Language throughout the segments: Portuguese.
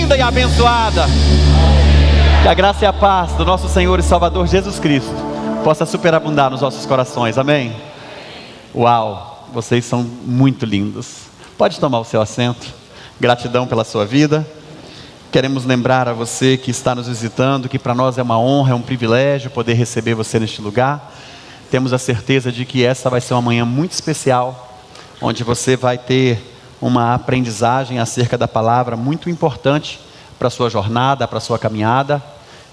linda e abençoada. Que a graça e a paz do nosso Senhor e Salvador Jesus Cristo possa superabundar nos nossos corações, amém? Uau, vocês são muito lindos. Pode tomar o seu assento. Gratidão pela sua vida. Queremos lembrar a você que está nos visitando que para nós é uma honra, é um privilégio poder receber você neste lugar. Temos a certeza de que essa vai ser uma manhã muito especial, onde você vai ter uma aprendizagem acerca da palavra muito importante para a sua jornada, para a sua caminhada.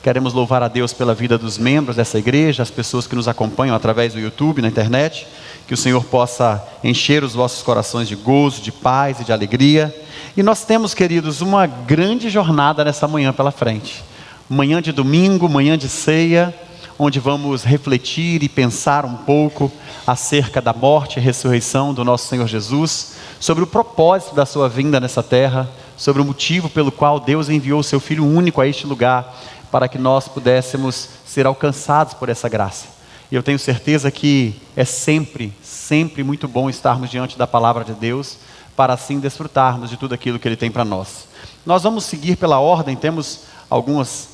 Queremos louvar a Deus pela vida dos membros dessa igreja, as pessoas que nos acompanham através do YouTube, na internet. Que o Senhor possa encher os vossos corações de gozo, de paz e de alegria. E nós temos, queridos, uma grande jornada nessa manhã pela frente. Manhã de domingo, manhã de ceia, onde vamos refletir e pensar um pouco acerca da morte e ressurreição do nosso Senhor Jesus, sobre o propósito da sua vinda nessa terra, sobre o motivo pelo qual Deus enviou o seu Filho único a este lugar, para que nós pudéssemos ser alcançados por essa graça. E eu tenho certeza que é sempre muito bom estarmos diante da palavra de Deus, para assim desfrutarmos de tudo aquilo que Ele tem para nós. Nós vamos seguir pela ordem, temos alguns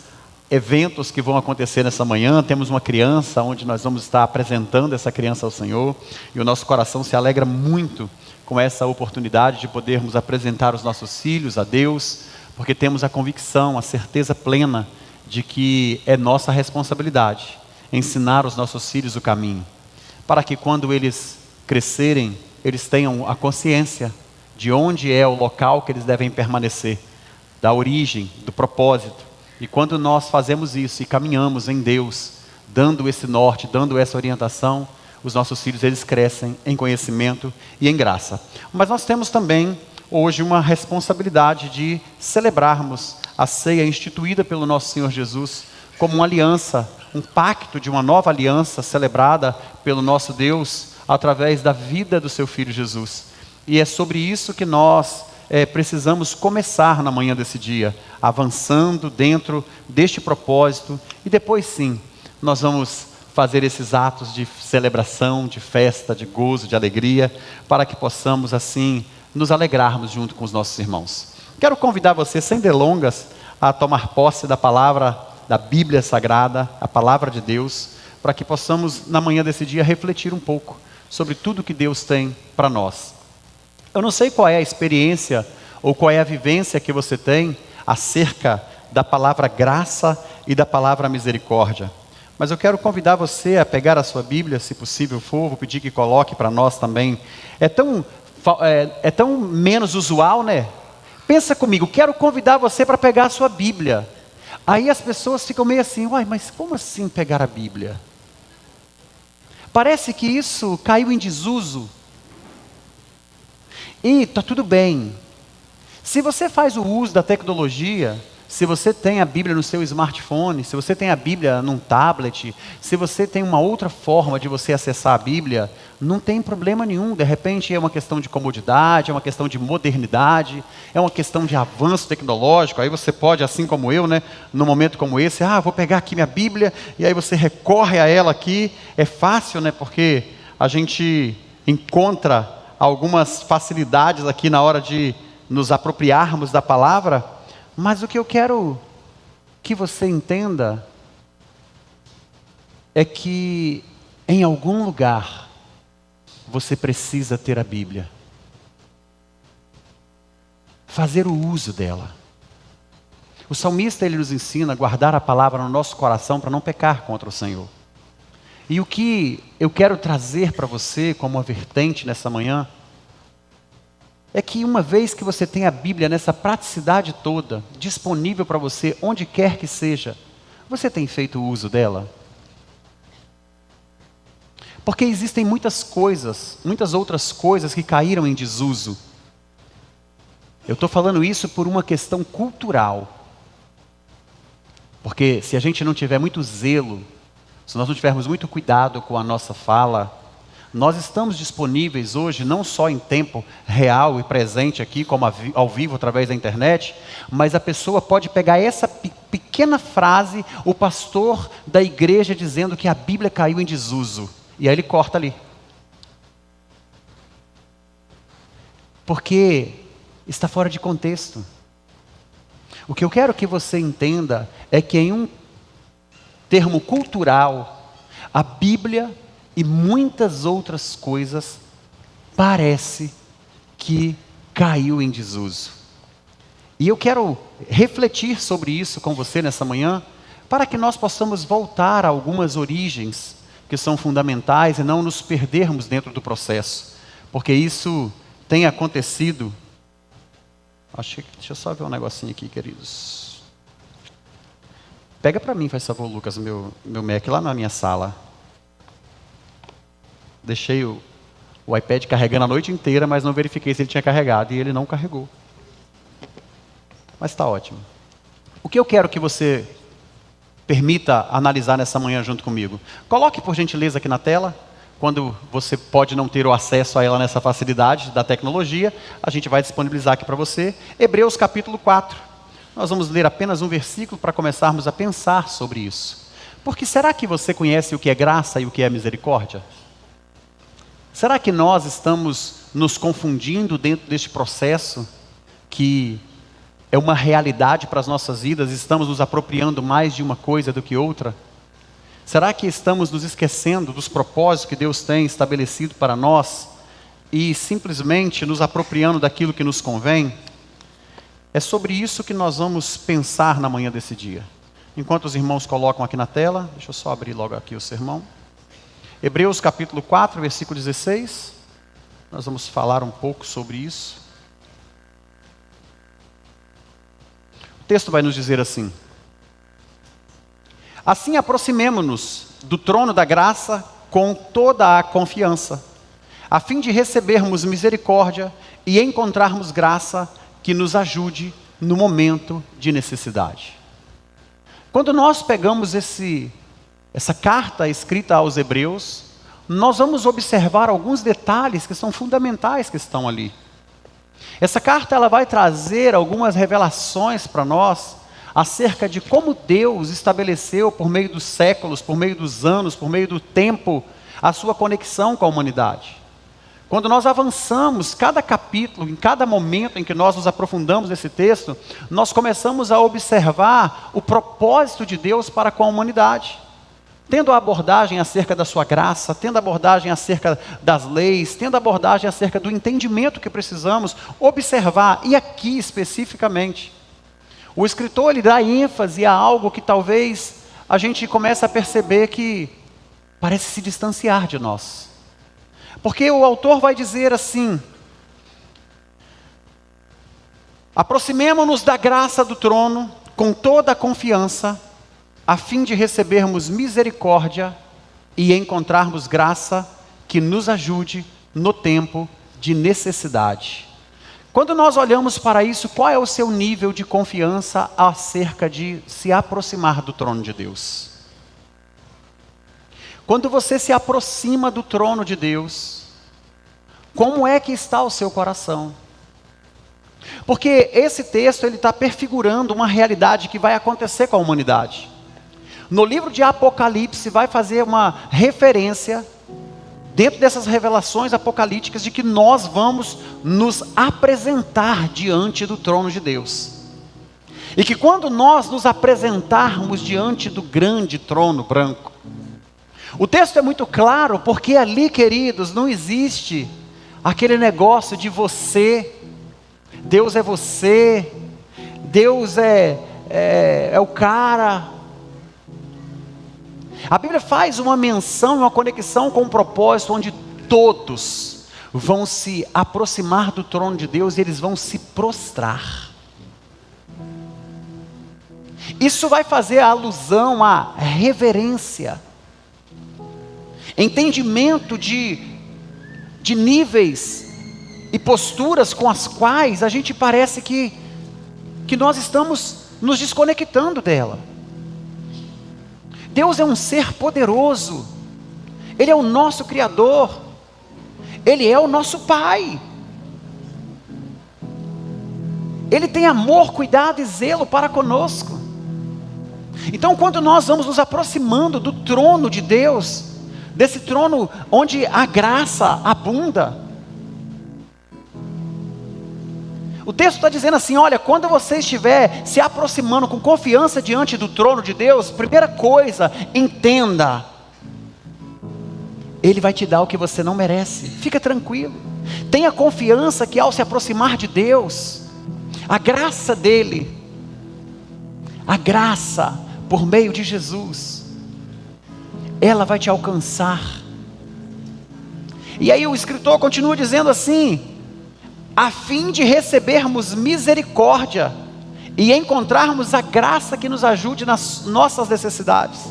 eventos que vão acontecer nessa manhã. Temos uma criança, onde nós vamos estar apresentando essa criança ao Senhor, e o nosso coração se alegra muito com essa oportunidade de podermos apresentar os nossos filhos a Deus, porque temos a convicção, a certeza plena de que é nossa responsabilidade ensinar os nossos filhos o caminho, para que quando eles crescerem, eles tenham a consciência de onde é o local que eles devem permanecer, da origem, do propósito. E quando nós fazemos isso e caminhamos em Deus, dando esse norte, dando essa orientação, os nossos filhos, eles crescem em conhecimento e em graça. Mas nós temos também hoje uma responsabilidade de celebrarmos a ceia instituída pelo nosso Senhor Jesus como uma aliança, um pacto de uma nova aliança celebrada pelo nosso Deus através da vida do seu Filho Jesus. E é sobre isso que nós precisamos começar na manhã desse dia, avançando dentro deste propósito, e depois sim, nós vamos fazer esses atos de celebração, de festa, de gozo, de alegria, para que possamos assim nos alegrarmos junto com os nossos irmãos. Quero convidar você, sem delongas, a tomar posse da palavra da Bíblia Sagrada, a palavra de Deus, para que possamos na manhã desse dia refletir um pouco sobre tudo que Deus tem para nós. Eu não sei qual é a experiência ou qual é a vivência que você tem acerca da palavra graça e da palavra misericórdia, mas eu quero convidar você a pegar a sua Bíblia, se possível for. Vou pedir que coloque para nós também. É tão menos usual, né? Pensa comigo, quero convidar você para pegar a sua Bíblia. Aí as pessoas ficam meio assim, uai, mas como assim pegar a Bíblia? Parece que isso caiu em desuso. E está tudo bem. Se você faz o uso da tecnologia, se você tem a Bíblia no seu smartphone, se você tem a Bíblia num tablet, se você tem uma outra forma de você acessar a Bíblia, não tem problema nenhum. De repente é uma questão de comodidade, é uma questão de modernidade, é uma questão de avanço tecnológico. Aí você pode, assim como eu, né, num momento como esse, vou pegar aqui minha Bíblia, e aí você recorre a ela aqui. É fácil, né, porque a gente encontra algumas facilidades aqui na hora de nos apropriarmos da palavra. Mas o que eu quero que você entenda é que em algum lugar você precisa ter a Bíblia, fazer o uso dela. O salmista, ele nos ensina a guardar a palavra no nosso coração para não pecar contra o Senhor. E o que eu quero trazer para você como uma vertente nessa manhã é que uma vez que você tem a Bíblia nessa praticidade toda, disponível para você onde quer que seja, você tem feito uso dela? Porque existem muitas outras coisas que caíram em desuso. Eu estou falando isso por uma questão cultural. Porque se a gente não tiver muito zelo, se nós não tivermos muito cuidado com a nossa fala, nós estamos disponíveis hoje, não só em tempo real e presente aqui, como ao vivo através da internet, mas a pessoa pode pegar essa pequena frase, o pastor da igreja dizendo que a Bíblia caiu em desuso, e aí ele corta ali. Porque está fora de contexto. O que eu quero que você entenda é que em um termo cultural, a Bíblia e muitas outras coisas parece que caiu em desuso. E eu quero refletir sobre isso com você nessa manhã, para que nós possamos voltar a algumas origens que são fundamentais e não nos perdermos dentro do processo. Porque isso tem acontecido. Deixa eu só ver um negocinho aqui, queridos. Pega para mim, faz favor, Lucas, meu Mac lá na minha sala. Deixei o iPad carregando a noite inteira, mas não verifiquei se ele tinha carregado, e ele não carregou. Mas está ótimo. O que eu quero que você permita analisar nessa manhã junto comigo? Coloque, por gentileza, aqui na tela. Quando você pode não ter o acesso a ela nessa facilidade da tecnologia, a gente vai disponibilizar aqui para você. Hebreus capítulo 4. Nós vamos ler apenas um versículo para começarmos a pensar sobre isso. Porque será que você conhece o que é graça e o que é misericórdia? Será que nós estamos nos confundindo dentro deste processo que é uma realidade para as nossas vidas? Estamos nos apropriando mais de uma coisa do que outra? Será que estamos nos esquecendo dos propósitos que Deus tem estabelecido para nós e simplesmente nos apropriando daquilo que nos convém? É sobre isso que nós vamos pensar na manhã desse dia. Enquanto os irmãos colocam aqui na tela, deixa eu só abrir logo aqui o sermão. Hebreus capítulo 4, versículo 16. Nós vamos falar um pouco sobre isso. O texto vai nos dizer assim: assim aproximemo-nos do trono da graça com toda a confiança, a fim de recebermos misericórdia e encontrarmos graça que nos ajude no momento de necessidade. Quando nós pegamos essa carta escrita aos Hebreus, nós vamos observar alguns detalhes que são fundamentais que estão ali. Essa carta ela vai trazer algumas revelações para nós acerca de como Deus estabeleceu por meio dos séculos, por meio dos anos, por meio do tempo, a sua conexão com a humanidade. Quando nós avançamos cada capítulo, em cada momento em que nós nos aprofundamos nesse texto, nós começamos a observar o propósito de Deus para com a humanidade. Tendo a abordagem acerca da sua graça, tendo a abordagem acerca das leis, tendo a abordagem acerca do entendimento que precisamos observar, e aqui especificamente, o escritor ele dá ênfase a algo que talvez a gente comece a perceber que parece se distanciar de nós. Porque o autor vai dizer assim: aproximemo-nos da graça do trono com toda a confiança, a fim de recebermos misericórdia e encontrarmos graça que nos ajude no tempo de necessidade. Quando nós olhamos para isso, qual é o seu nível de confiança acerca de se aproximar do trono de Deus? Quando você se aproxima do trono de Deus, como é que está o seu coração? Porque esse texto ele está prefigurando uma realidade que vai acontecer com a humanidade. No livro de Apocalipse vai fazer uma referência, dentro dessas revelações apocalípticas, de que nós vamos nos apresentar diante do trono de Deus. E que quando nós nos apresentarmos diante do grande trono branco, o texto é muito claro, porque ali, queridos, não existe aquele negócio de você, Deus é você, Deus é o cara. A Bíblia faz uma menção, uma conexão com um propósito onde todos vão se aproximar do trono de Deus e eles vão se prostrar. Isso vai fazer alusão à reverência, entendimento de níveis e posturas com as quais a gente parece que nós estamos nos desconectando dela. Deus é um ser poderoso, Ele é o nosso Criador, Ele é o nosso Pai, Ele tem amor, cuidado e zelo para conosco. Então quando nós vamos nos aproximando do trono de Deus, desse trono onde a graça abunda, O texto está dizendo assim: olha, quando você estiver se aproximando com confiança diante do trono de Deus, primeira coisa, entenda, Ele vai te dar o que você não merece. Fica tranquilo, tenha confiança que ao se aproximar de Deus, a graça dEle, a graça por meio de Jesus, ela vai te alcançar. E aí o escritor continua dizendo assim: a fim de recebermos misericórdia e encontrarmos a graça que nos ajude nas nossas necessidades.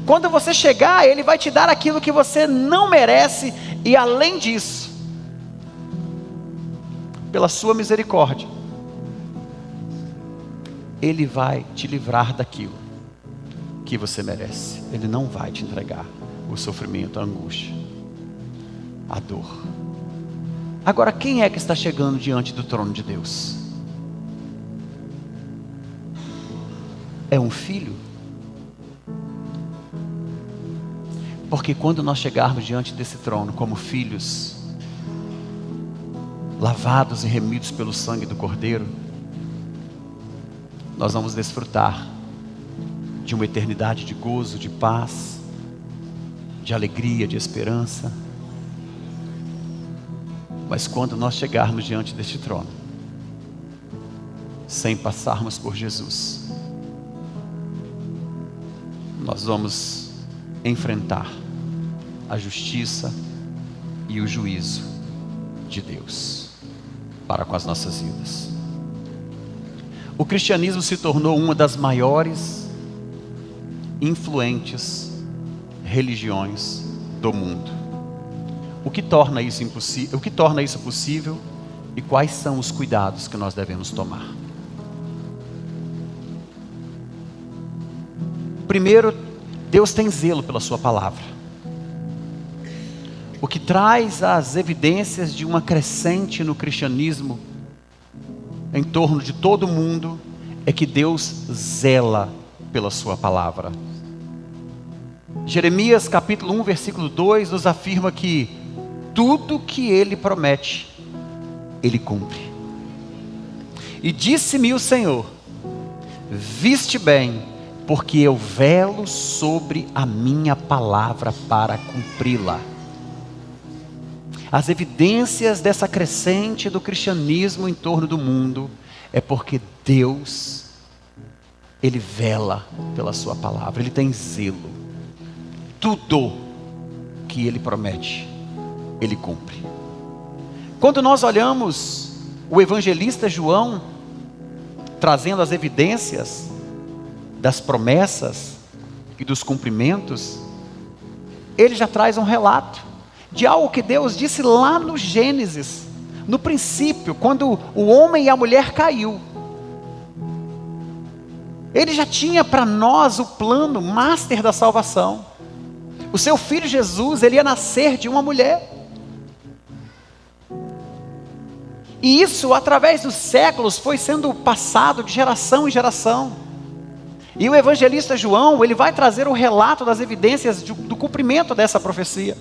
Quando você chegar, Ele vai te dar aquilo que você não merece, e além disso, pela sua misericórdia, Ele vai te livrar daquilo que você merece. Ele não vai te entregar o sofrimento, a angústia, a dor. Agora, quem é que está chegando diante do trono de Deus? É um filho? Porque quando nós chegarmos diante desse trono como filhos, lavados e remidos pelo sangue do Cordeiro, nós vamos desfrutar de uma eternidade de gozo, de paz, de alegria, de esperança. Mas quando nós chegarmos diante deste trono, sem passarmos por Jesus, nós vamos enfrentar a justiça e o juízo de Deus para com as nossas vidas. O cristianismo se tornou uma das maiores, influentes religiões do mundo. O que torna isso impossível? O que torna isso possível? E quais são os cuidados que nós devemos tomar? Primeiro, Deus tem zelo pela sua palavra. O que traz as evidências de uma crescente no cristianismo em torno de todo o mundo é que Deus zela pela sua palavra. Jeremias capítulo 1 versículo 2 nos afirma que tudo que Ele promete, Ele cumpre. E disse-me o Senhor: viste bem, porque eu velo sobre a minha palavra para cumpri-la. As evidências dessa crescente do cristianismo em torno do mundo é porque Deus, Ele vela pela sua palavra, Ele tem zelo. Tudo que Ele promete, Ele cumpre. Quando nós olhamos o evangelista João trazendo as evidências das promessas e dos cumprimentos, ele já traz um relato de algo que Deus disse lá no Gênesis, no princípio, quando o homem e a mulher caiu. Ele já tinha para nós o plano master da salvação. O seu filho Jesus, ele ia nascer de uma mulher. E isso, através dos séculos, foi sendo passado de geração em geração. E o evangelista João, ele vai trazer o relato das evidências do cumprimento dessa profecia.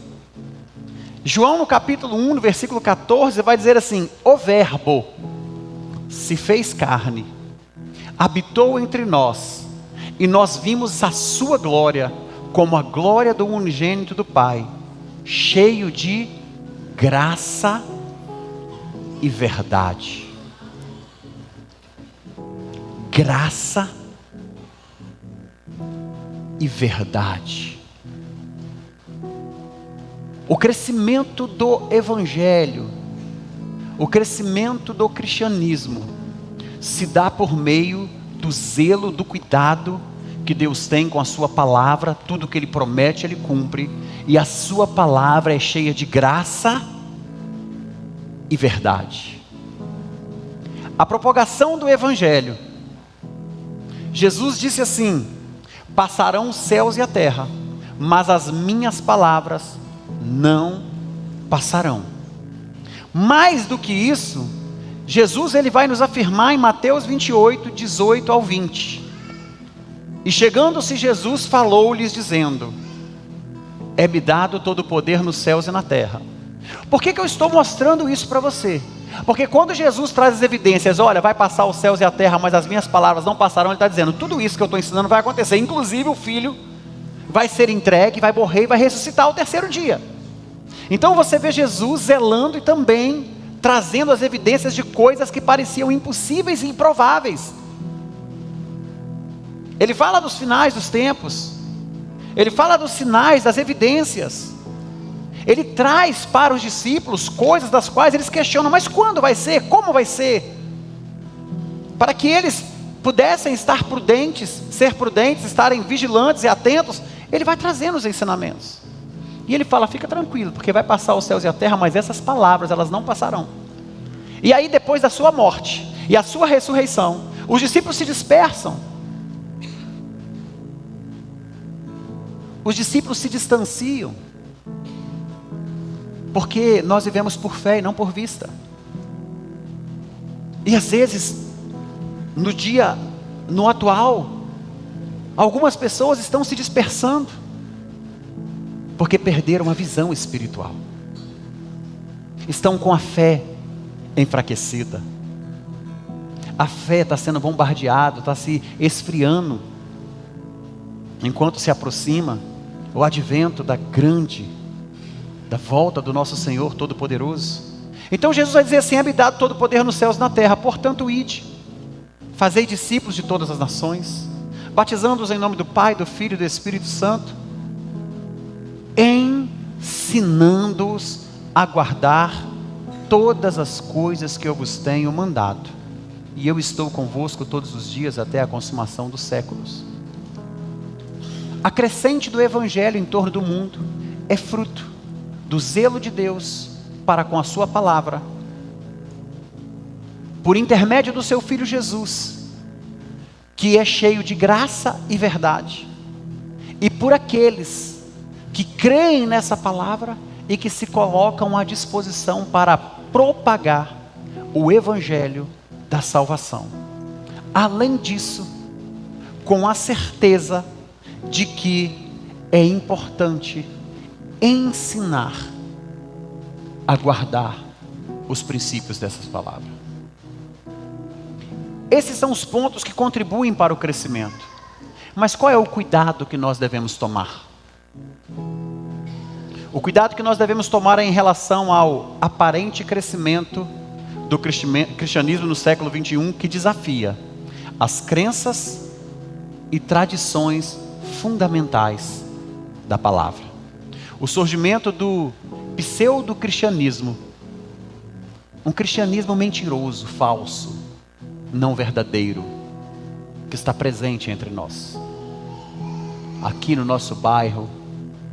João, no capítulo 1, no versículo 14, vai dizer assim: o Verbo se fez carne, habitou entre nós, e nós vimos a sua glória, como a glória do unigênito do Pai, cheio de graça e verdade. Graça e verdade. O crescimento do evangelho, o crescimento do cristianismo se dá por meio do zelo, do cuidado que Deus tem com a sua palavra. Tudo que Ele promete, Ele cumpre, e a sua palavra é cheia de graça e verdade. A propagação do evangelho, Jesus disse assim: passarão os céus e a terra, mas as minhas palavras não passarão. Mais do que isso, Jesus, ele vai nos afirmar em Mateus 28, 18 ao 20. E chegando-se Jesus, falou-lhes dizendo: é-me dado todo o poder nos céus e na terra. Por que eu estou mostrando isso para você? Porque quando Jesus traz as evidências, olha, vai passar os céus e a terra, mas as minhas palavras não passarão, ele está dizendo, tudo isso que eu estou ensinando vai acontecer, inclusive o Filho vai ser entregue, vai morrer e vai ressuscitar ao terceiro dia. Então você vê Jesus zelando e também trazendo as evidências de coisas que pareciam impossíveis e improváveis. Ele fala dos finais dos tempos, ele fala dos sinais, das evidências. Ele traz para os discípulos coisas das quais eles questionam, mas quando vai ser? Como vai ser? Para que eles pudessem estar prudentes, ser prudentes, estarem vigilantes e atentos, ele vai trazendo os ensinamentos. E ele fala, fica tranquilo, porque vai passar os céus e a terra, mas essas palavras, elas não passarão. E aí depois da sua morte e a sua ressurreição, os discípulos se dispersam. Os discípulos se distanciam. Porque nós vivemos por fé e não por vista. E às vezes, no atual, algumas pessoas estão se dispersando, porque perderam a visão espiritual. Estão com a fé enfraquecida. A fé está sendo bombardeada, está se esfriando, enquanto se aproxima o advento da volta do nosso Senhor Todo-Poderoso. Então Jesus vai dizer assim, é-me dado todo o poder nos céus e na terra, portanto ide, fazei discípulos de todas as nações, batizando-os em nome do Pai, do Filho e do Espírito Santo, ensinando-os a guardar todas as coisas que eu vos tenho mandado, e eu estou convosco todos os dias até a consumação dos séculos. A crescente do Evangelho em torno do mundo é fruto do zelo de Deus para com a sua palavra, por intermédio do seu Filho Jesus, que é cheio de graça e verdade, e por aqueles que creem nessa palavra e que se colocam à disposição para propagar o Evangelho da salvação. Além disso, com a certeza de que é importante ensinar a guardar os princípios dessas palavras. Esses são os pontos que contribuem para o crescimento. Mas qual é o cuidado que nós devemos tomar? O cuidado que nós devemos tomar é em relação ao aparente crescimento do cristianismo no século 21, que desafia as crenças e tradições fundamentais da palavra. O surgimento do pseudo-cristianismo, um cristianismo mentiroso, falso, não verdadeiro, que está presente entre nós, aqui no nosso bairro,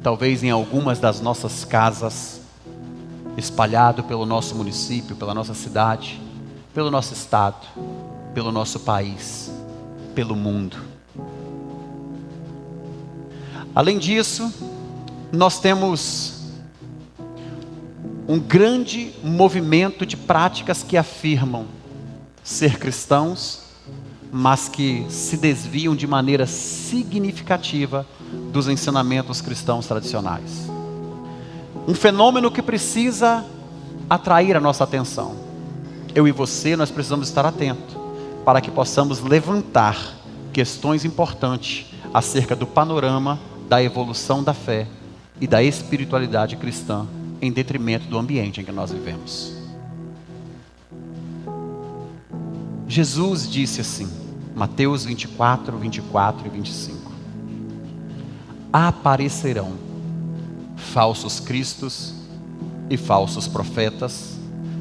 talvez em algumas das nossas casas, espalhado pelo nosso município, pela nossa cidade, pelo nosso estado, pelo nosso país, pelo mundo. Além disso, nós temos um grande movimento de práticas que afirmam ser cristãos, mas que se desviam de maneira significativa dos ensinamentos cristãos tradicionais. Um fenômeno que precisa atrair a nossa atenção. Eu e você, nós precisamos estar atentos para que possamos levantar questões importantes acerca do panorama da evolução da fé e da espiritualidade cristã em detrimento do ambiente em que nós vivemos. Jesus disse assim, Mateus 24, 24 e 25. Aparecerão falsos cristos e falsos profetas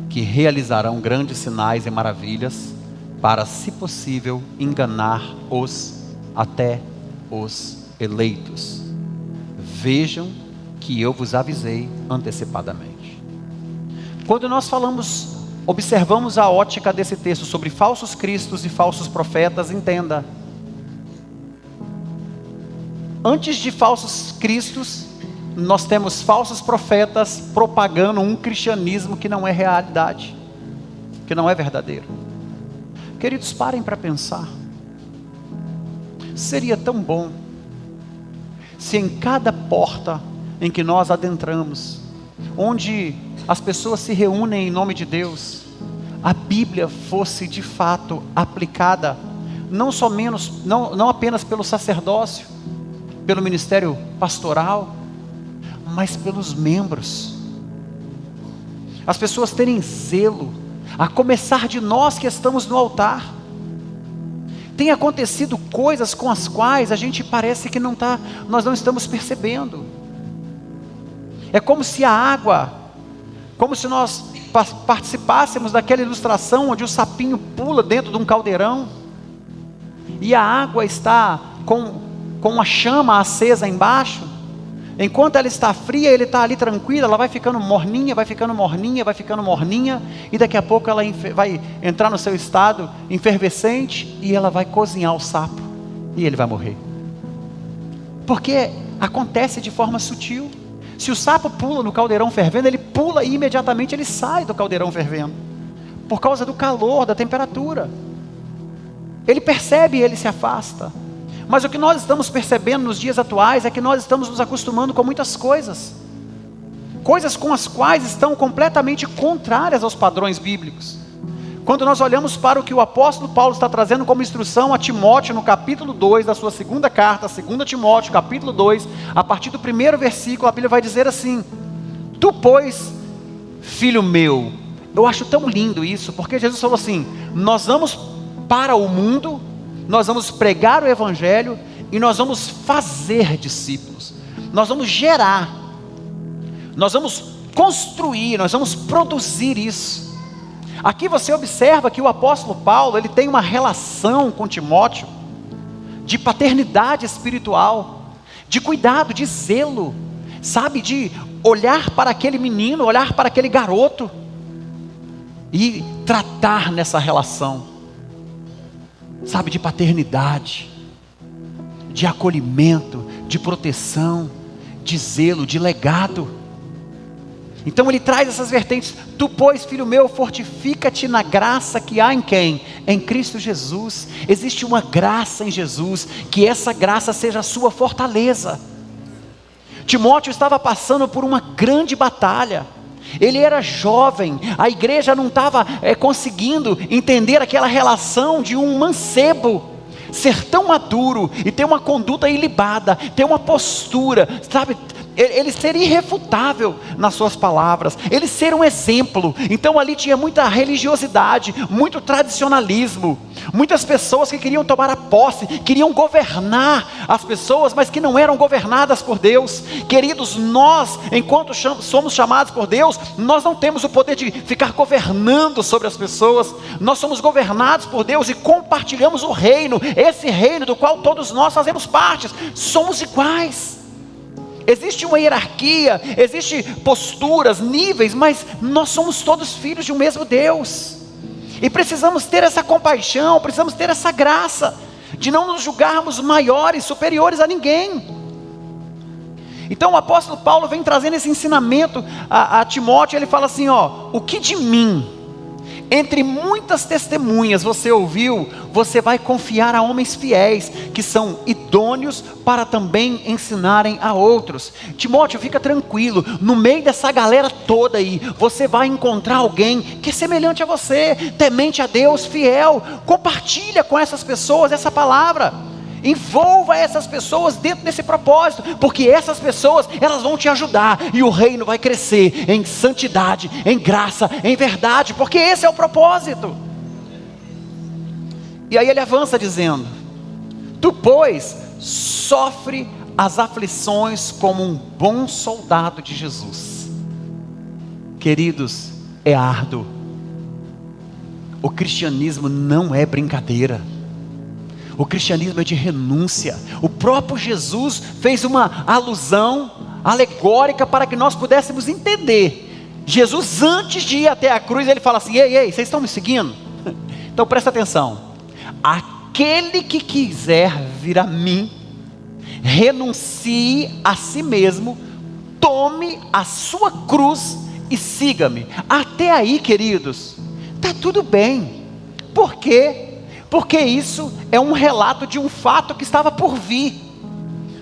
que realizarão grandes sinais e maravilhas para, se possível, enganar até os eleitos. Vejam que eu vos avisei antecipadamente. Quando nós observamos a ótica desse texto sobre falsos cristos e falsos profetas, entenda. Antes de falsos cristos, nós temos falsos profetas propagando um cristianismo que não é realidade, que não é verdadeiro. Queridos, parem para pensar. Seria tão bom se em cada porta em que nós adentramos, onde as pessoas se reúnem em nome de Deus, a Bíblia fosse de fato aplicada, não apenas pelo sacerdócio, pelo ministério pastoral, mas pelos membros. As pessoas terem zelo, a começar de nós que estamos no altar. Tem acontecido coisas com as quais a gente parece que nós não estamos percebendo. É como se a água, como se nós participássemos daquela ilustração onde o sapinho pula dentro de um caldeirão, e a água está com uma chama acesa embaixo. Enquanto ela está fria, ele está ali tranquilo, ela vai ficando morninha, vai ficando morninha, vai ficando morninha, e daqui a pouco ela vai entrar no seu estado efervescente, e ela vai cozinhar o sapo, e ele vai morrer. Porque acontece de forma sutil. Se o sapo pula no caldeirão fervendo, ele pula e imediatamente ele sai do caldeirão fervendo, por causa do calor, da temperatura. Ele percebe e ele se afasta. Mas o que nós estamos percebendo nos dias atuais é que nós estamos nos acostumando com muitas coisas com as quais estão completamente contrárias aos padrões bíblicos. Quando nós olhamos para o que o apóstolo Paulo está trazendo como instrução a Timóteo no capítulo 2 da sua segunda carta, 2 Timóteo capítulo 2, a partir do primeiro versículo, a Bíblia vai dizer assim: tu, pois, filho meu. Eu acho tão lindo isso, porque Jesus falou assim: nós vamos para o mundo, nós vamos pregar o evangelho, e nós vamos fazer discípulos, nós vamos gerar, nós vamos construir, nós vamos produzir isso. Aqui você observa que o apóstolo Paulo, ele tem uma relação com Timóteo, de paternidade espiritual, de cuidado, de zelo, sabe, de olhar para aquele menino, olhar para aquele garoto, e tratar nessa relação, sabe, de paternidade, de acolhimento, de proteção, de zelo, de legado. Então ele traz essas vertentes. Tu, pois, filho meu, fortifica-te na graça que há em quem? Em Cristo Jesus. Existe uma graça em Jesus, que essa graça seja a sua fortaleza. Timóteo estava passando por uma grande batalha. Ele era jovem, a igreja não estava conseguindo entender aquela relação de um mancebo ser tão maduro e ter uma conduta ilibada, ter uma postura, sabe, ele ser irrefutável nas suas palavras, ele ser um exemplo. Então ali tinha muita religiosidade, muito tradicionalismo, muitas pessoas que queriam tomar a posse, queriam governar as pessoas, mas que não eram governadas por Deus. Queridos, nós, enquanto somos chamados por Deus, nós não temos o poder de ficar governando sobre as pessoas. Nós somos governados por Deus e compartilhamos o reino, esse reino do qual todos nós fazemos parte. Somos iguais. Existe uma hierarquia, existem posturas, níveis, mas nós somos todos filhos de um mesmo Deus. E precisamos ter essa compaixão, precisamos ter essa graça, de não nos julgarmos maiores, superiores a ninguém. Então o apóstolo Paulo vem trazendo esse ensinamento a Timóteo. Ele fala assim, o que de mim, entre muitas testemunhas você ouviu, você vai confiar a homens fiéis, que são idôneos para também ensinarem a outros. Timóteo, fica tranquilo, no meio dessa galera toda aí, você vai encontrar alguém que é semelhante a você, temente a Deus, fiel. Compartilha com essas pessoas essa palavra, envolva essas pessoas dentro desse propósito, porque essas pessoas, elas vão te ajudar, e o reino vai crescer em santidade, em graça, em verdade, porque esse é o propósito. E aí ele avança dizendo: tu, pois, sofre as aflições como um bom soldado de Jesus. Queridos, é árduo. O cristianismo não é brincadeira. O cristianismo é de renúncia. O próprio Jesus fez uma alusão alegórica para que nós pudéssemos entender. Jesus, antes de ir até a cruz, ele fala assim: ei, vocês estão me seguindo? Então presta atenção. Aquele que quiser vir a mim, renuncie a si mesmo, tome a sua cruz e siga-me. Até aí, queridos, está tudo bem. Por quê? Porque isso é um relato de um fato que estava por vir.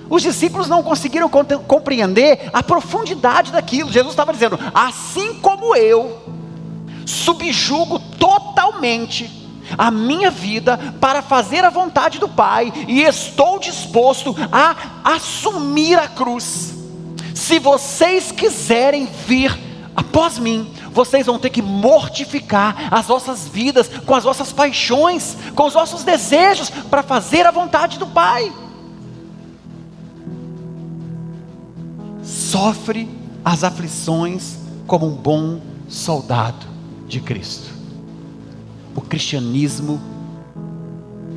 Os discípulos não conseguiram compreender a profundidade daquilo. Jesus estava dizendo: assim como eu subjugo totalmente a minha vida para fazer a vontade do Pai, e estou disposto a assumir a cruz. Se vocês quiserem vir após mim, vocês vão ter que mortificar as vossas vidas com as vossas paixões, com os vossos desejos, para fazer a vontade do Pai. Sofre as aflições como um bom soldado de Cristo. O cristianismo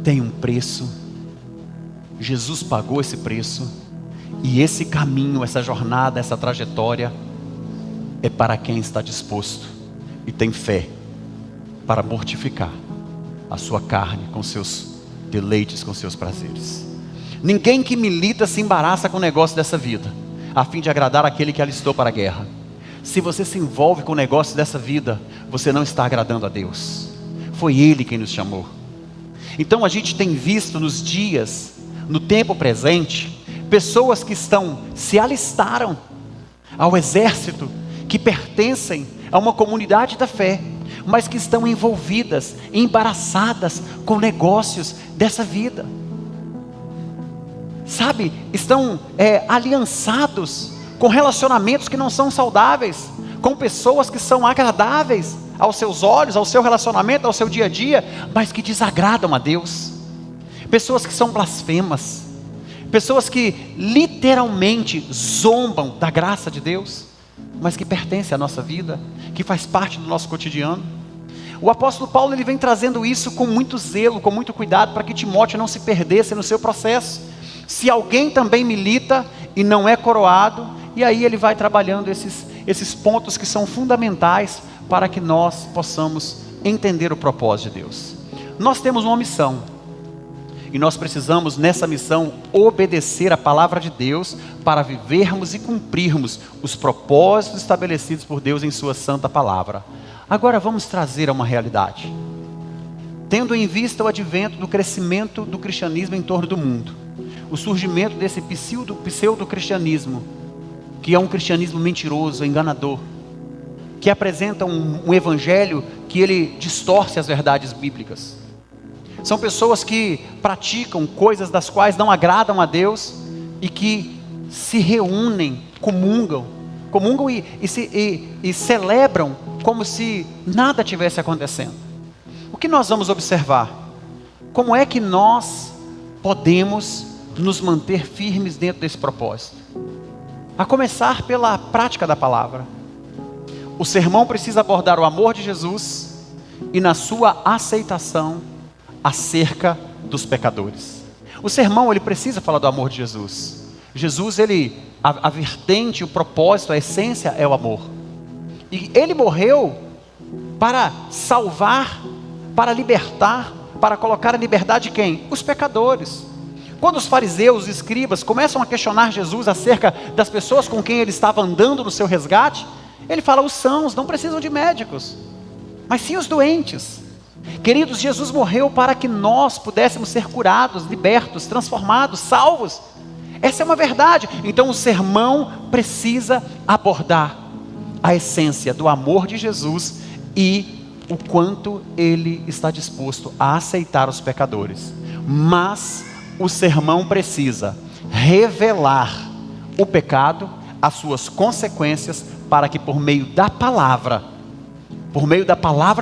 tem um preço, Jesus pagou esse preço, e esse caminho, essa jornada, essa trajetória é para quem está disposto e tem fé para mortificar a sua carne com seus deleites, com seus prazeres. Ninguém que milita se embaraça com o negócio dessa vida, a fim de agradar aquele que alistou para a guerra. Se você se envolve com o negócio dessa vida, você não está agradando a Deus. Foi Ele quem nos chamou. Então a gente tem visto nos dias, no tempo presente, pessoas que se alistaram ao exército, que pertencem a uma comunidade da fé, mas que estão envolvidas, embaraçadas com negócios dessa vida. Sabe, estão aliançados com relacionamentos que não são saudáveis, com pessoas que são agradáveis aos seus olhos, ao seu relacionamento, ao seu dia a dia, mas que desagradam a Deus. Pessoas que são blasfemas, pessoas que literalmente zombam da graça de Deus, mas que pertencem à nossa vida, que faz parte do nosso cotidiano. O apóstolo Paulo, ele vem trazendo isso com muito zelo, com muito cuidado, para que Timóteo não se perdesse no seu processo. Se alguém também milita e não é coroado, e aí ele vai trabalhando esses pontos que são fundamentais para que nós possamos entender o propósito de Deus. Nós temos uma missão, e nós precisamos nessa missão obedecer a palavra de Deus para vivermos e cumprirmos os propósitos estabelecidos por Deus em sua santa palavra. Agora vamos trazer a uma realidade. Tendo em vista o advento do crescimento do cristianismo em torno do mundo, o surgimento desse pseudo-cristianismo, que é um cristianismo mentiroso, enganador, que apresenta um evangelho que ele distorce as verdades bíblicas. São pessoas que praticam coisas das quais não agradam a Deus e que se reúnem, comungam e celebram como se nada tivesse acontecendo. O que nós vamos observar? Como é que nós podemos nos manter firmes dentro desse propósito? A começar pela prática da palavra. O sermão precisa abordar o amor de Jesus e na sua aceitação acerca dos pecadores. O sermão, ele precisa falar do amor de Jesus. Jesus, a vertente, o propósito, a essência é o amor. E ele morreu para salvar, para libertar, para colocar a liberdade quem? Os pecadores. Quando os fariseus, os escribas começam a questionar Jesus acerca das pessoas com quem ele estava andando no seu resgate, ele fala: os sãos não precisam de médicos, mas sim os doentes. Queridos, Jesus morreu para que nós pudéssemos ser curados, libertos, transformados, salvos. Essa é uma verdade. Então o sermão precisa abordar a essência do amor de Jesus e o quanto ele está disposto a aceitar os pecadores. Mas o sermão precisa revelar o pecado, as suas consequências, para que por meio da palavra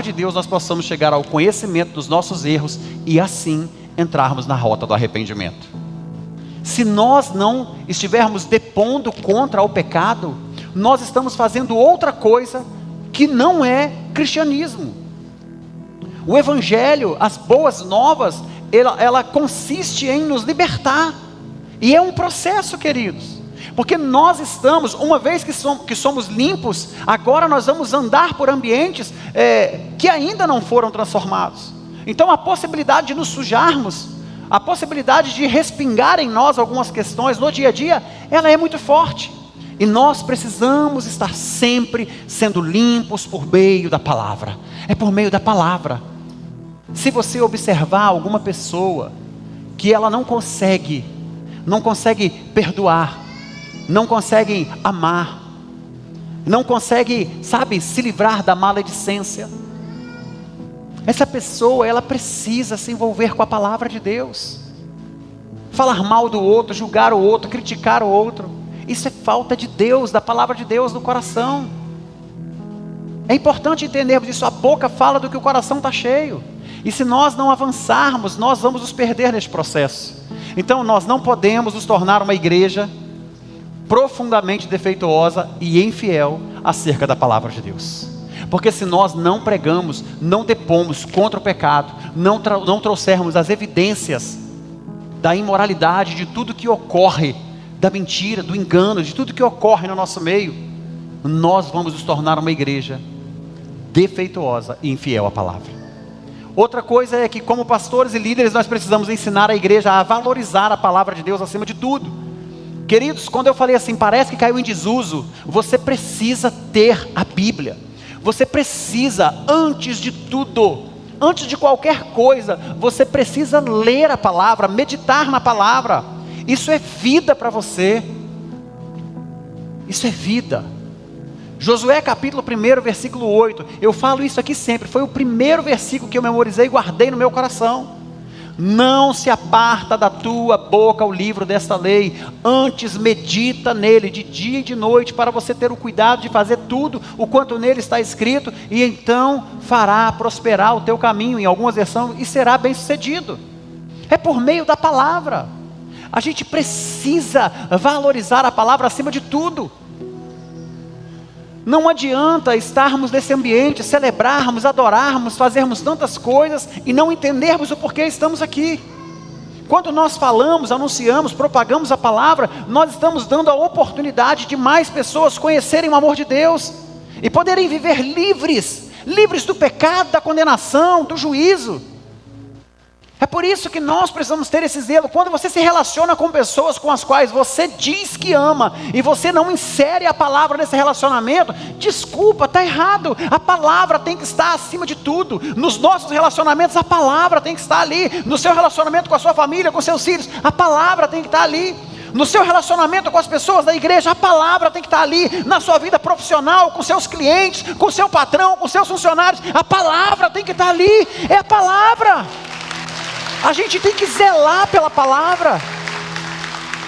de Deus, nós possamos chegar ao conhecimento dos nossos erros e assim entrarmos na rota do arrependimento. Se nós não estivermos depondo contra o pecado, nós estamos fazendo outra coisa que não é cristianismo. O evangelho, as boas novas, ela consiste em nos libertar, e é um processo, queridos. Porque nós estamos, uma vez que somos limpos, agora nós vamos andar por ambientes que ainda não foram transformados. Então a possibilidade de nos sujarmos, a possibilidade de respingar em nós algumas questões no dia a dia, ela é muito forte. E nós precisamos estar sempre sendo limpos por meio da palavra. É por meio da palavra. Se você observar alguma pessoa que ela não consegue perdoar, não conseguem amar, não consegue, sabe, se livrar da maledicência. Essa pessoa, ela precisa se envolver com a palavra de Deus. Falar mal do outro, julgar o outro, criticar o outro, isso é falta de Deus, da palavra de Deus no coração. É importante entendermos isso. A boca fala do que o coração está cheio, e se nós não avançarmos, nós vamos nos perder neste processo. Então nós não podemos nos tornar uma igreja profundamente defeituosa e infiel acerca da palavra de Deus, porque se nós não pregamos, não depomos contra o pecado, não trouxermos as evidências da imoralidade, de tudo que ocorre, da mentira, do engano, de tudo que ocorre no nosso meio, nós vamos nos tornar uma igreja defeituosa e infiel à palavra. Outra coisa é que, como pastores e líderes, nós precisamos ensinar a igreja a valorizar a palavra de Deus acima de tudo. Queridos, quando eu falei assim, parece que caiu em desuso, você precisa ter a Bíblia. Você precisa, antes de tudo, antes de qualquer coisa, você precisa ler a palavra, meditar na palavra. Isso é vida para você. Isso é vida. Josué capítulo 1, versículo 8. Eu falo isso aqui sempre. Foi o primeiro versículo que eu memorizei e guardei no meu coração. Não se aparta da tua boca o livro desta lei, antes medita nele de dia e de noite, para você ter o cuidado de fazer tudo o quanto nele está escrito, e então fará prosperar o teu caminho, em algumas versões, e será bem sucedido. É por meio da palavra. A gente precisa valorizar a palavra acima de tudo. Não adianta estarmos nesse ambiente, celebrarmos, adorarmos, fazermos tantas coisas e não entendermos o porquê estamos aqui. Quando nós falamos, anunciamos, propagamos a palavra, nós estamos dando a oportunidade de mais pessoas conhecerem o amor de Deus e poderem viver livres, livres do pecado, da condenação, do juízo. É por isso que nós precisamos ter esse zelo. Quando você se relaciona com pessoas com as quais você diz que ama, e você não insere a palavra nesse relacionamento, desculpa, está errado. A palavra tem que estar acima de tudo. Nos nossos relacionamentos, a palavra tem que estar ali. No seu relacionamento com a sua família, com seus filhos, a palavra tem que estar ali. No seu relacionamento com as pessoas da igreja, a palavra tem que estar ali. Na sua vida profissional, com seus clientes, com seu patrão, com seus funcionários, a palavra tem que estar ali. É a palavra. A gente tem que zelar pela palavra.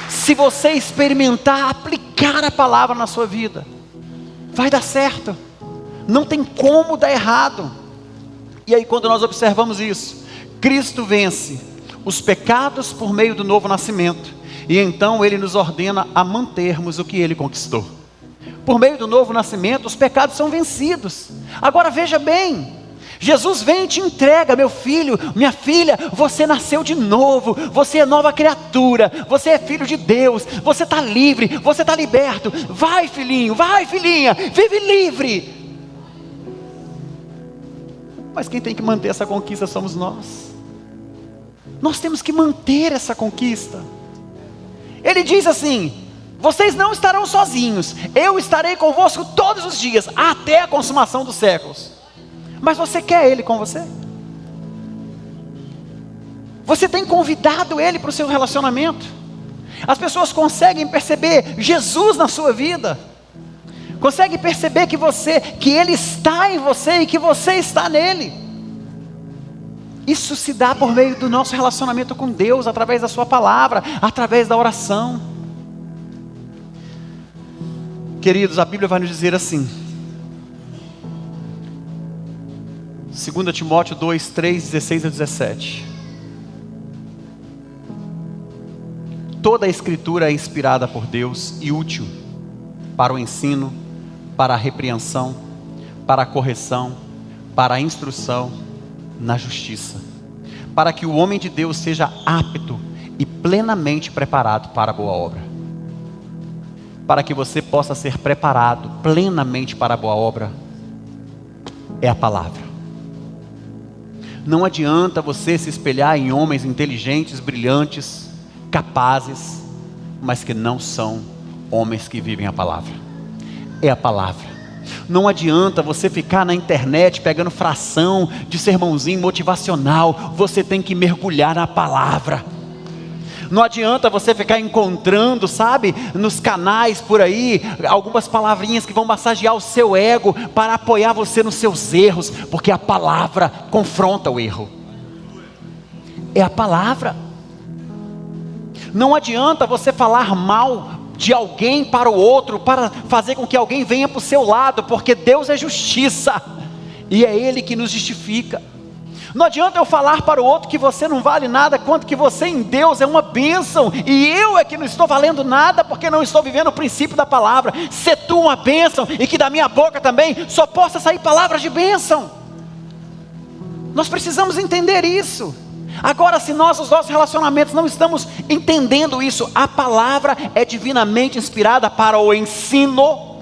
Se você experimentar, aplicar a palavra na sua vida, vai dar certo. Não tem como dar errado. E aí, quando nós observamos isso, Cristo vence os pecados por meio do novo nascimento, e então Ele nos ordena a mantermos o que Ele conquistou. Por meio do novo nascimento, os pecados são vencidos. Agora veja bem, Jesus vem e te entrega, meu filho, minha filha, você nasceu de novo, você é nova criatura, você é filho de Deus, você está livre, você está liberto. Vai, filhinho, vai, filhinha, vive livre. Mas quem tem que manter essa conquista somos nós. Nós temos que manter essa conquista. Ele diz assim: vocês não estarão sozinhos, eu estarei convosco todos os dias, até a consumação dos séculos. Mas você quer Ele com você? Você tem convidado Ele para o seu relacionamento? As pessoas conseguem perceber Jesus na sua vida? Conseguem perceber que Ele está em você e que você está nele? Isso se dá por meio do nosso relacionamento com Deus, através da sua palavra, através da oração. Queridos, a Bíblia vai nos dizer assim, 2 Timóteo 2, 3, 16 a 17. Toda a escritura é inspirada por Deus e útil para o ensino, para a repreensão, para a correção, para a instrução na justiça, para que o homem de Deus seja apto e plenamente preparado para a boa obra. Para que você possa ser preparado plenamente para a boa obra, é a palavra. Não adianta você se espelhar em homens inteligentes, brilhantes, capazes, mas que não são homens que vivem a palavra. É a palavra. Não adianta você ficar na internet pegando fração de sermãozinho motivacional. Você tem que mergulhar na palavra. Não adianta você ficar encontrando, sabe, nos canais por aí, algumas palavrinhas que vão massagear o seu ego para apoiar você nos seus erros, porque a palavra confronta o erro. É a palavra. Não adianta você falar mal de alguém para o outro, para fazer com que alguém venha para o seu lado, porque Deus é justiça, e é Ele que nos justifica. Não adianta eu falar para o outro que você não vale nada, quanto que você em Deus é uma bênção, e eu é que não estou valendo nada, porque não estou vivendo o princípio da palavra. Se tu uma bênção, e que da minha boca também só possa sair palavras de bênção. Nós precisamos entender isso. Agora, se nós, os nossos relacionamentos, não estamos entendendo isso, a palavra é divinamente inspirada para o ensino,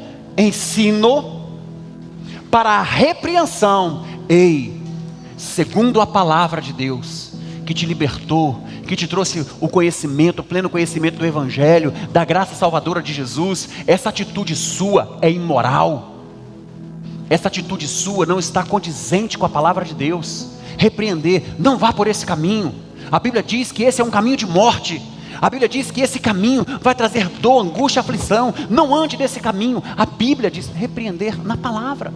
para a repreensão. Ei, segundo a palavra de Deus, que te libertou, que te trouxe o conhecimento, o pleno conhecimento do Evangelho, da graça salvadora de Jesus, essa atitude sua é imoral. Essa atitude sua não está condizente com a palavra de Deus. Repreender, não vá por esse caminho. A Bíblia diz que esse é um caminho de morte. A Bíblia diz que esse caminho vai trazer dor, angústia, aflição. Não ande desse caminho. A Bíblia diz repreender na palavra,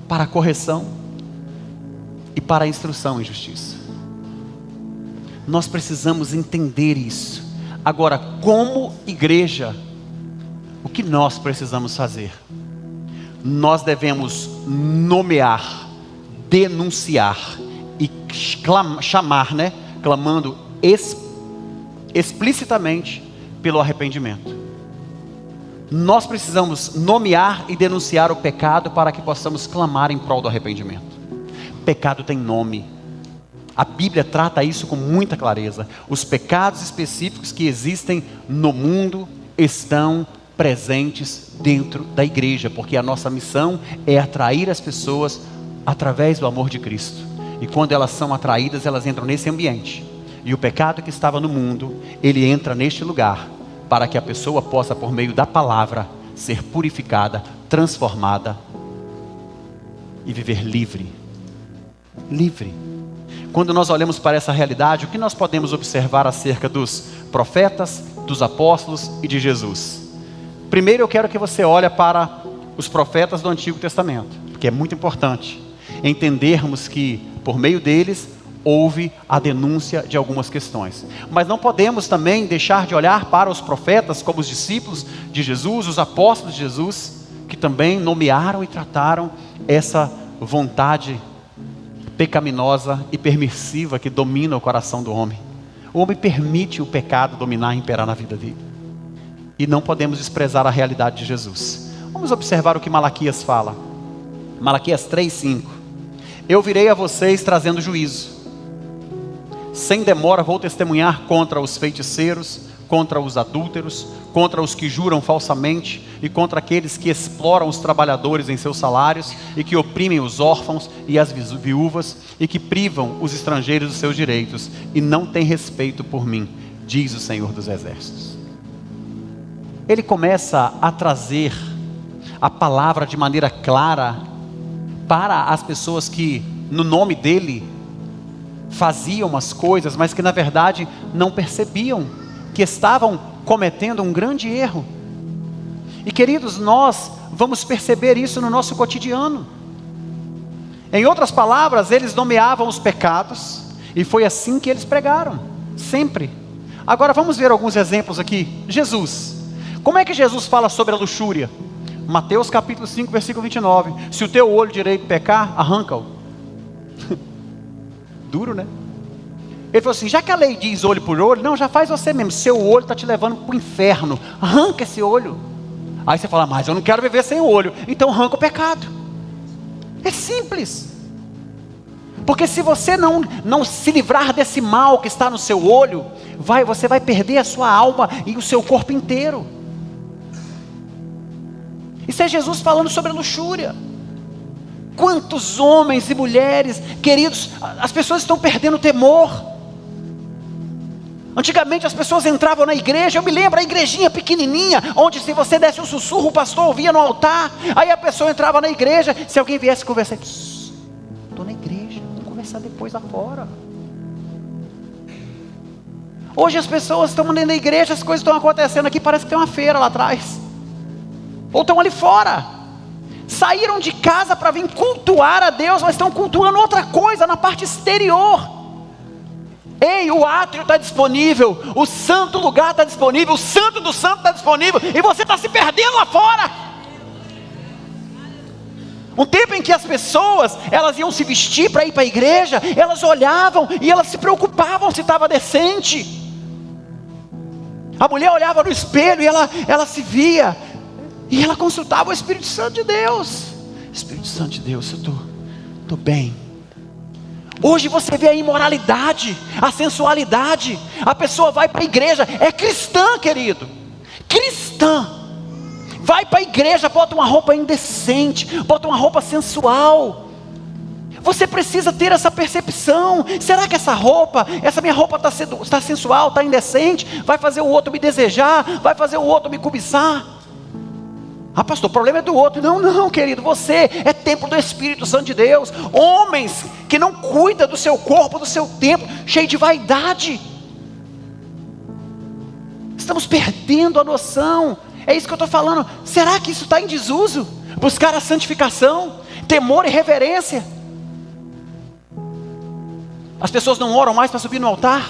para a correção e para a instrução em justiça. Nós precisamos entender isso. Agora, como igreja, o que nós precisamos fazer? Nós devemos nomear, denunciar e chamar, clamando explicitamente pelo arrependimento. Nós precisamos nomear e denunciar o pecado para que possamos clamar em prol do arrependimento. Pecado tem nome. A Bíblia trata isso com muita clareza. Os pecados específicos que existem no mundo estão presentes dentro da igreja, porque a nossa missão é atrair as pessoas através do amor de Cristo. E quando elas são atraídas, elas entram nesse ambiente. E o pecado que estava no mundo, ele entra neste lugar, para que a pessoa possa, por meio da palavra, ser purificada, transformada e viver livre. Livre. Quando nós olhamos para essa realidade, o que nós podemos observar acerca dos profetas, dos apóstolos e de Jesus? Primeiro eu quero que você olhe para os profetas do Antigo Testamento, porque é muito importante entendermos que por meio deles houve a denúncia de algumas questões. Mas não podemos também deixar de olhar para os profetas como os discípulos de Jesus, os apóstolos de Jesus, que também nomearam e trataram essa vontade pecaminosa e permissiva que domina o coração do homem. O homem permite o pecado dominar e imperar na vida dele. E não podemos desprezar a realidade de Jesus. Vamos observar o que Malaquias fala. Malaquias 3:5. Eu virei a vocês trazendo juízo. Sem demora vou testemunhar contra os feiticeiros, contra os adúlteros, contra os que juram falsamente e contra aqueles que exploram os trabalhadores em seus salários e que oprimem os órfãos e as viúvas e que privam os estrangeiros dos seus direitos e não têm respeito por mim, diz o Senhor dos Exércitos. Ele começa a trazer a palavra de maneira clara para as pessoas que no nome dele faziam as coisas, mas que na verdade não percebiam que estavam cometendo um grande erro. E queridos, nós vamos perceber isso no nosso cotidiano. Em outras palavras, eles nomeavam os pecados, e foi assim que eles pregaram, sempre. Agora vamos ver alguns exemplos aqui. Jesus, como é que Jesus fala sobre a luxúria? Mateus capítulo 5, versículo 29. Se o teu olho direito pecar, arranca-o. Duro, né? Ele falou assim, já que a lei diz olho por olho, não, já faz você mesmo. Seu olho está te levando para o inferno. Arranca esse olho. Aí você fala, mas eu não quero viver sem o olho. Então arranca o pecado. É simples. Porque se você não se livrar desse mal que está no seu olho, você vai perder a sua alma e o seu corpo inteiro. Isso é Jesus falando sobre a luxúria. Quantos homens e mulheres, queridos, as pessoas estão perdendo o temor. Antigamente as pessoas entravam na igreja, eu me lembro, a igrejinha pequenininha, onde se você desse um sussurro, o pastor ouvia no altar. Aí a pessoa entrava na igreja, se alguém viesse conversar, estou na igreja, vamos conversar depois lá fora. Hoje as pessoas estão dentro da igreja, as coisas estão acontecendo aqui, parece que tem uma feira lá atrás. Ou estão ali fora. Saíram de casa para vir cultuar a Deus, mas estão cultuando outra coisa na parte exterior. Ei, o átrio está disponível, o santo lugar está disponível, o santo do santo está disponível, e você está se perdendo lá fora. Um tempo em que as pessoas, elas iam se vestir para ir para a igreja, elas olhavam e elas se preocupavam se estava decente. A mulher olhava no espelho e ela se via, e ela consultava o Espírito Santo de Deus. Espírito Santo de Deus, eu estou bem. Hoje você vê a imoralidade, a sensualidade. A pessoa vai para a igreja, é cristã, querido, cristã, vai para a igreja, bota uma roupa indecente, bota uma roupa sensual. Você precisa ter essa percepção. Será que essa minha roupa está sensual, está indecente? Vai fazer o outro me desejar? Vai fazer o outro me cobiçar? Ah, pastor, o problema é do outro. Não, querido, você é templo do Espírito Santo de Deus. Homens que não cuidam do seu corpo, do seu templo, cheio de vaidade. Estamos perdendo a noção. É isso que eu estou falando. Será que isso está em desuso? Buscar a santificação, temor e reverência. As pessoas não oram mais para subir no altar.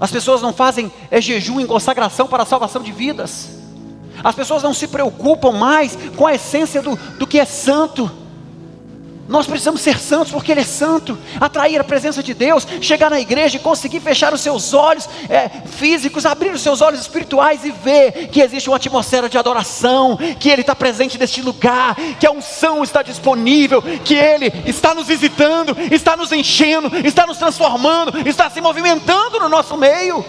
As pessoas não fazem jejum em consagração para a salvação de vidas. As pessoas não se preocupam mais com a essência do que é santo. Nós precisamos ser santos porque Ele é santo. Atrair a presença de Deus, chegar na igreja e conseguir fechar os seus olhos físicos, abrir os seus olhos espirituais e ver que existe uma atmosfera de adoração, que Ele está presente neste lugar, que a unção está disponível, que Ele está nos visitando, está nos enchendo, está nos transformando, está se movimentando no nosso meio.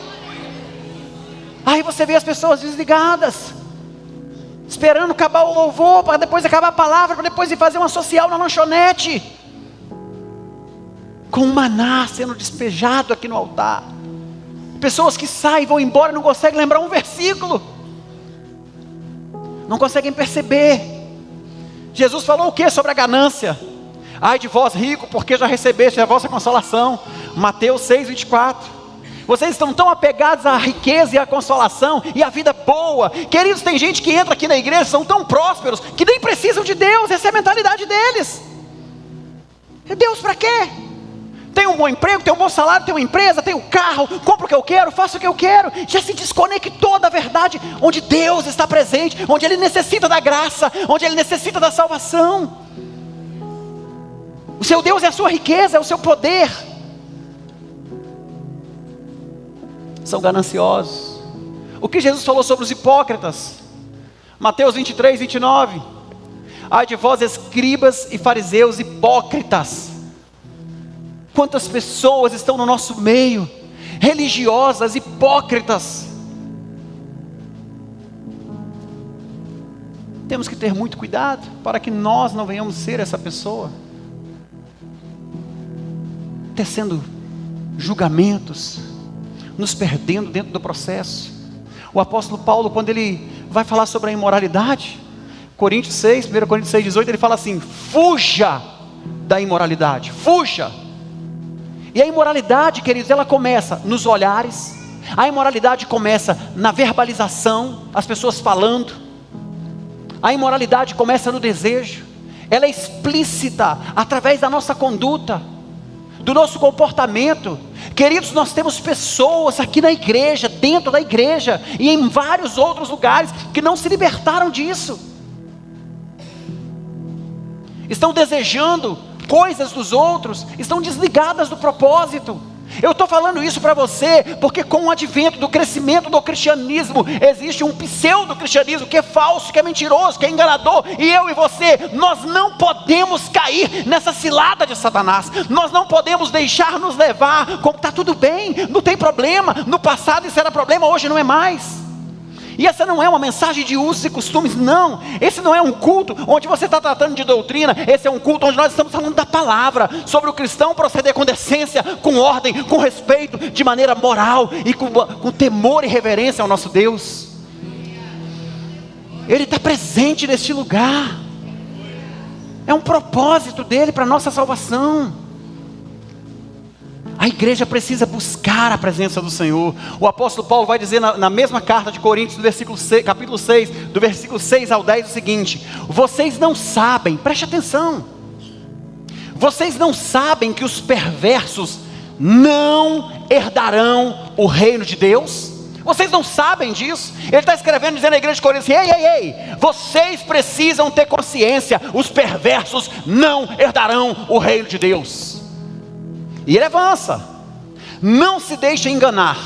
Aí você vê as pessoas desligadas, esperando acabar o louvor, para depois acabar a palavra, para depois ir fazer uma social na lanchonete, com um maná sendo despejado aqui no altar. Pessoas que saem, vão embora e não conseguem lembrar um versículo, não conseguem perceber. Jesus falou o que sobre a ganância? Ai de vós rico, porque já recebeste a vossa consolação. Mateus 6:24. Vocês estão tão apegados à riqueza e à consolação e à vida boa. Queridos, tem gente que entra aqui na igreja, são tão prósperos, que nem precisam de Deus. Essa é a mentalidade deles. Deus para quê? Tem um bom emprego, tem um bom salário, tem uma empresa, tem um carro, compro o que eu quero, faço o que eu quero. Já se desconectou da verdade, onde Deus está presente, onde Ele necessita da graça, onde Ele necessita da salvação. O seu Deus é a sua riqueza, é o seu poder. São gananciosos. O que Jesus falou sobre os hipócritas? Mateus 23:29. Ai de vós, escribas e fariseus hipócritas. Quantas pessoas estão no nosso meio, religiosas, hipócritas. Temos que ter muito cuidado para que nós não venhamos ser essa pessoa, tecendo julgamentos, nos perdendo dentro do processo. O apóstolo Paulo, quando ele vai falar sobre a imoralidade, 1 Coríntios 6:18, ele fala assim: fuja da imoralidade, fuja. E a imoralidade, queridos, ela começa nos olhares, a imoralidade começa na verbalização, as pessoas falando, a imoralidade começa no desejo, ela é explícita através da nossa conduta, do nosso comportamento. Queridos, nós temos pessoas aqui na igreja, dentro da igreja e em vários outros lugares, que não se libertaram disso, estão desejando coisas dos outros, estão desligadas do propósito. Eu estou falando isso para você, porque com o advento do crescimento do cristianismo, existe um pseudo-cristianismo que é falso, que é mentiroso, que é enganador, e eu e você, nós não podemos cair nessa cilada de Satanás, nós não podemos deixar nos levar, como está tudo bem, não tem problema, no passado isso era problema, hoje não é mais. E essa não é uma mensagem de usos e costumes, não. Esse não é um culto onde você está tratando de doutrina. Esse é um culto onde nós estamos falando da palavra, sobre o cristão proceder com decência, com ordem, com respeito, de maneira moral e com temor e reverência ao nosso Deus. Ele está presente neste lugar. É um propósito dele para a nossa salvação. A igreja precisa buscar a presença do Senhor. O apóstolo Paulo vai dizer na mesma carta de Coríntios, capítulo 6, do versículo 6 ao 10, o seguinte: vocês não sabem, preste atenção, vocês não sabem que os perversos não herdarão o reino de Deus? Vocês não sabem disso? Ele está escrevendo, dizendo à igreja de Corinto assim: ei, vocês precisam ter consciência, os perversos não herdarão o reino de Deus. E ele avança: não se deixem enganar,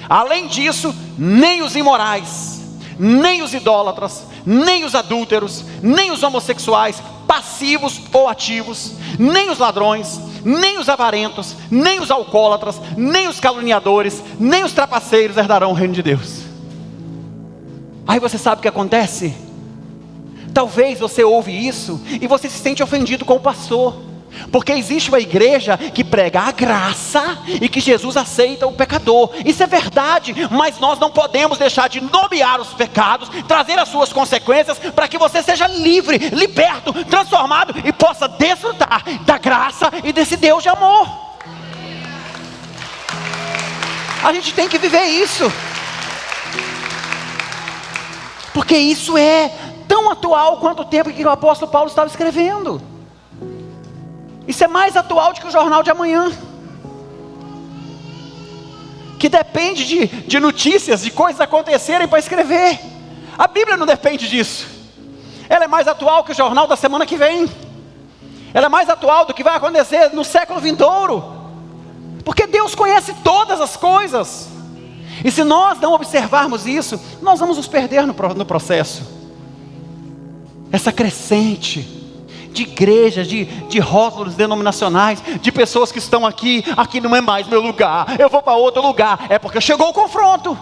além disso, nem os imorais, nem os idólatras, nem os adúlteros, nem os homossexuais, passivos ou ativos, nem os ladrões, nem os avarentos, nem os alcoólatras, nem os caluniadores, nem os trapaceiros herdarão o reino de Deus. Aí você sabe o que acontece? Talvez você ouve isso e você se sente ofendido com o pastor, porque existe uma igreja que prega a graça e que Jesus aceita o pecador. Isso é verdade, mas nós não podemos deixar de nomear os pecados, trazer as suas consequências, para que você seja livre, liberto, transformado e possa desfrutar da graça e desse Deus de amor. A gente tem que viver isso, porque isso é tão atual quanto o tempo que o apóstolo Paulo estava escrevendo. Isso é mais atual do que o jornal de amanhã, que depende de notícias, de coisas acontecerem para escrever. A Bíblia não depende disso. Ela é mais atual que o jornal da semana que vem. Ela é mais atual do que vai acontecer no século vindouro, porque Deus conhece todas as coisas. E se nós não observarmos isso, nós vamos nos perder no processo. Essa crescente de igrejas, de rótulos denominacionais, de pessoas que estão aqui não é mais meu lugar, eu vou para outro lugar. É porque chegou o confronto,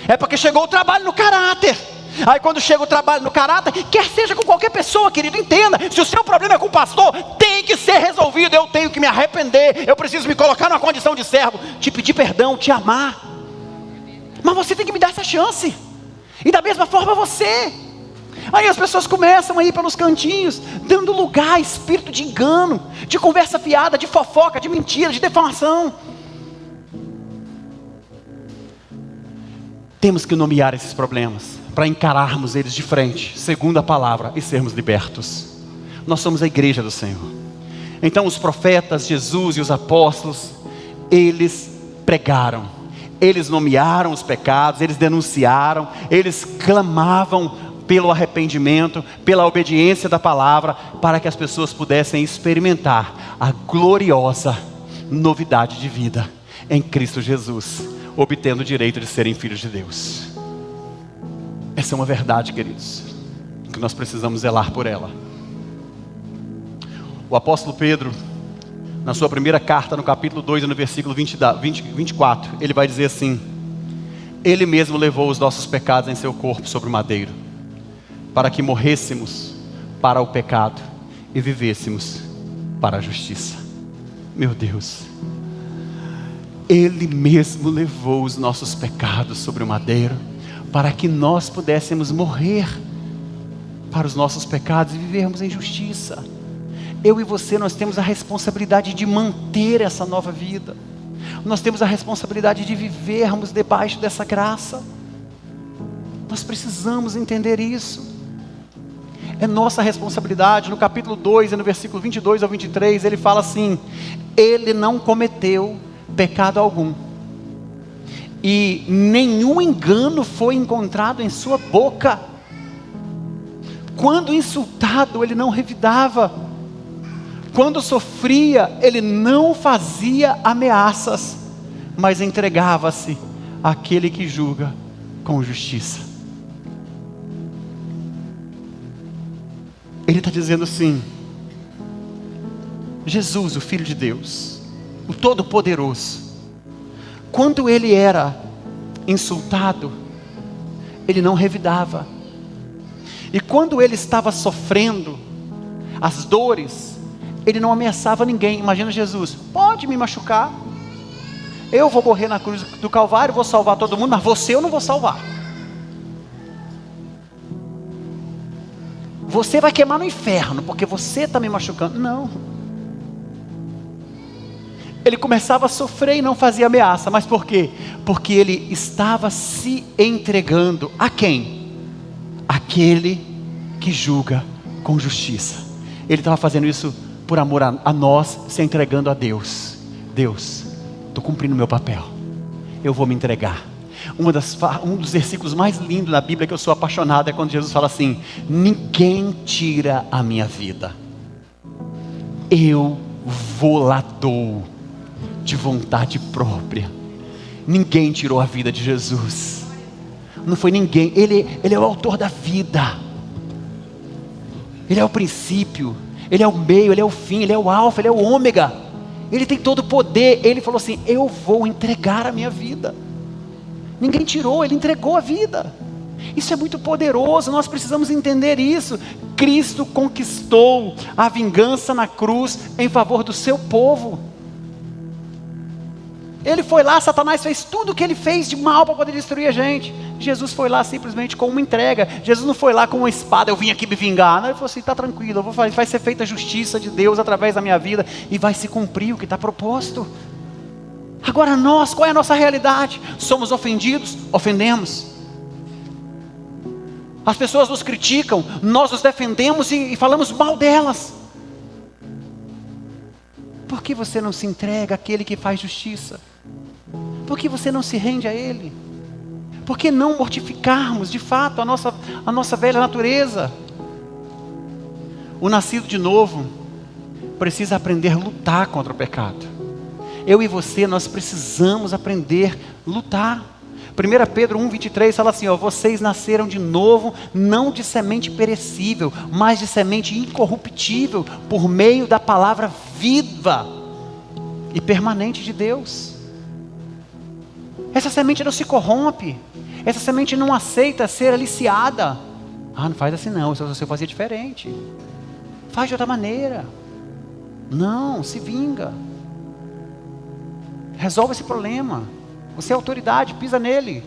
é porque chegou o trabalho no caráter. Aí quando chega o trabalho no caráter, quer seja com qualquer pessoa, querido, entenda, se o seu problema é com o pastor, tem que ser resolvido. Eu tenho que me arrepender, eu preciso me colocar numa condição de servo, te pedir perdão, te amar. Mas você tem que me dar essa chance, e da mesma forma você. Aí as pessoas começam a ir pelos cantinhos, dando lugar a espírito de engano, de conversa fiada, de fofoca, de mentira, de defamação. Temos que nomear esses problemas, para encararmos eles de frente, segundo a palavra, e sermos libertos. Nós somos a igreja do Senhor. Então os profetas, Jesus e os apóstolos, eles pregaram, eles nomearam os pecados, eles denunciaram, eles clamavam pelo arrependimento, pela obediência da palavra, para que as pessoas pudessem experimentar a gloriosa novidade de vida em Cristo Jesus, obtendo o direito de serem filhos de Deus. Essa é uma verdade, queridos, que nós precisamos zelar por ela. O apóstolo Pedro, na sua primeira carta, no capítulo 2, no versículo 24, ele vai dizer assim: Ele mesmo levou os nossos pecados em seu corpo sobre o madeiro, para que morrêssemos para o pecado e vivêssemos para a justiça. Meu Deus, Ele mesmo levou os nossos pecados sobre o madeiro, para que nós pudéssemos morrer para os nossos pecados e vivermos em justiça. Eu e você, nós temos a responsabilidade de manter essa nova vida. Nós temos a responsabilidade de vivermos debaixo dessa graça. Nós precisamos entender isso. É nossa responsabilidade. No capítulo 2, no versículo 22 ao 23, ele fala assim: Ele não cometeu pecado algum, e nenhum engano foi encontrado em sua boca. Quando insultado, ele não revidava. Quando sofria, ele não fazia ameaças, mas entregava-se àquele que julga com justiça. Ele está dizendo assim: Jesus, o Filho de Deus, o Todo-Poderoso, quando ele era insultado, ele não revidava. E quando ele estava sofrendo as dores, ele não ameaçava ninguém. Imagina Jesus: pode me machucar, eu vou morrer na cruz do Calvário, vou salvar todo mundo, mas você eu não vou salvar. Você vai queimar no inferno, porque você está me machucando. Não. Ele começava a sofrer e não fazia ameaça. Mas por quê? Porque ele estava se entregando a quem? Aquele que julga com justiça. Ele estava fazendo isso por amor a nós, se entregando a Deus. Deus, estou cumprindo o meu papel, eu vou me entregar. Um dos versículos mais lindos da Bíblia que eu sou apaixonado é quando Jesus fala assim: ninguém tira a minha vida, eu vou lá dou de vontade própria. Ninguém tirou a vida de Jesus, não foi ninguém. Ele é o autor da vida, Ele é o princípio, Ele é o meio, Ele é o fim, Ele é o alfa, Ele é o ômega. Ele tem todo o poder. Ele falou assim: eu vou entregar a minha vida. Ninguém tirou, Ele entregou a vida. Isso é muito poderoso, nós precisamos entender isso. Cristo conquistou a vingança na cruz em favor do seu povo. Ele foi lá, Satanás fez tudo o que ele fez de mal para poder destruir a gente. Jesus foi lá simplesmente com uma entrega. Jesus não foi lá com uma espada: eu vim aqui me vingar. Não, ele falou assim: está tranquilo, vai ser feita a justiça de Deus através da minha vida, e vai se cumprir o que está proposto. Agora nós, qual é a nossa realidade? Somos ofendidos? Ofendemos. As pessoas nos criticam, nós nos defendemos e falamos mal delas. Por que você não se entrega àquele que faz justiça? Por que você não se rende a Ele? Por que não mortificarmos de fato a nossa velha natureza? O nascido de novo precisa aprender a lutar contra o pecado. Eu e você, nós precisamos aprender a lutar. 1 Pedro 1,23 fala assim: vocês nasceram de novo, não de semente perecível, mas de semente incorruptível, por meio da palavra viva e permanente de Deus. Essa semente não se corrompe, essa semente não aceita ser aliciada. Não faz assim não, se você fazia diferente, faz de outra maneira. Não, se vinga, resolve esse problema. Você é autoridade, pisa nele.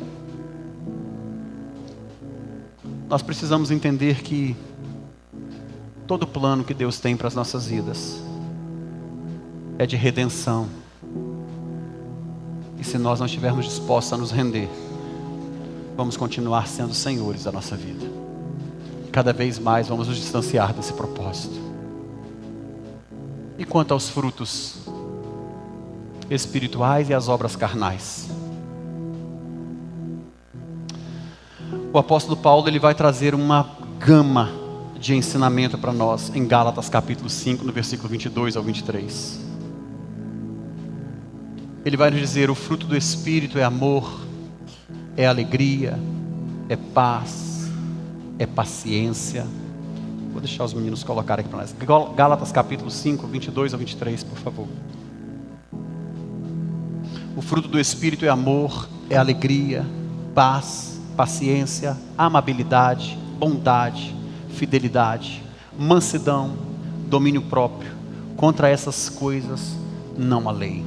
Nós precisamos entender que todo plano que Deus tem para as nossas vidas é de redenção. E se nós não estivermos dispostos a nos render, vamos continuar sendo senhores da nossa vida. Cada vez mais vamos nos distanciar desse propósito. E quanto aos frutos espirituais e as obras carnais, o apóstolo Paulo ele vai trazer uma gama de ensinamento para nós em Gálatas capítulo 5, no versículo 22 ao 23. Ele vai nos dizer: o fruto do Espírito é amor, é alegria, é paz, é paciência. Vou deixar os meninos colocarem aqui para nós. Gálatas capítulo 5, 22 ao 23, por favor. O fruto do Espírito é amor, é alegria, paz, paciência, amabilidade, bondade, fidelidade, mansidão, domínio próprio. Contra essas coisas não há lei.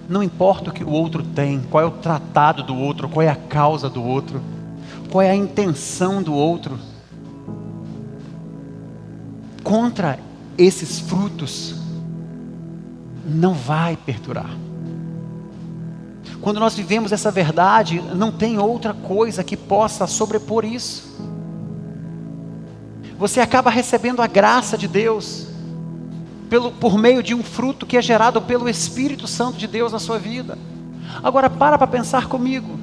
Não importa o que o outro tem, qual é o tratado do outro, qual é a causa do outro, qual é a intenção do outro. Contra esses frutos não vai perdurar. Quando nós vivemos essa verdade, não tem outra coisa que possa sobrepor isso. Você acaba recebendo a graça de Deus por meio de um fruto que é gerado pelo Espírito Santo de Deus na sua vida. Agora para pensar comigo.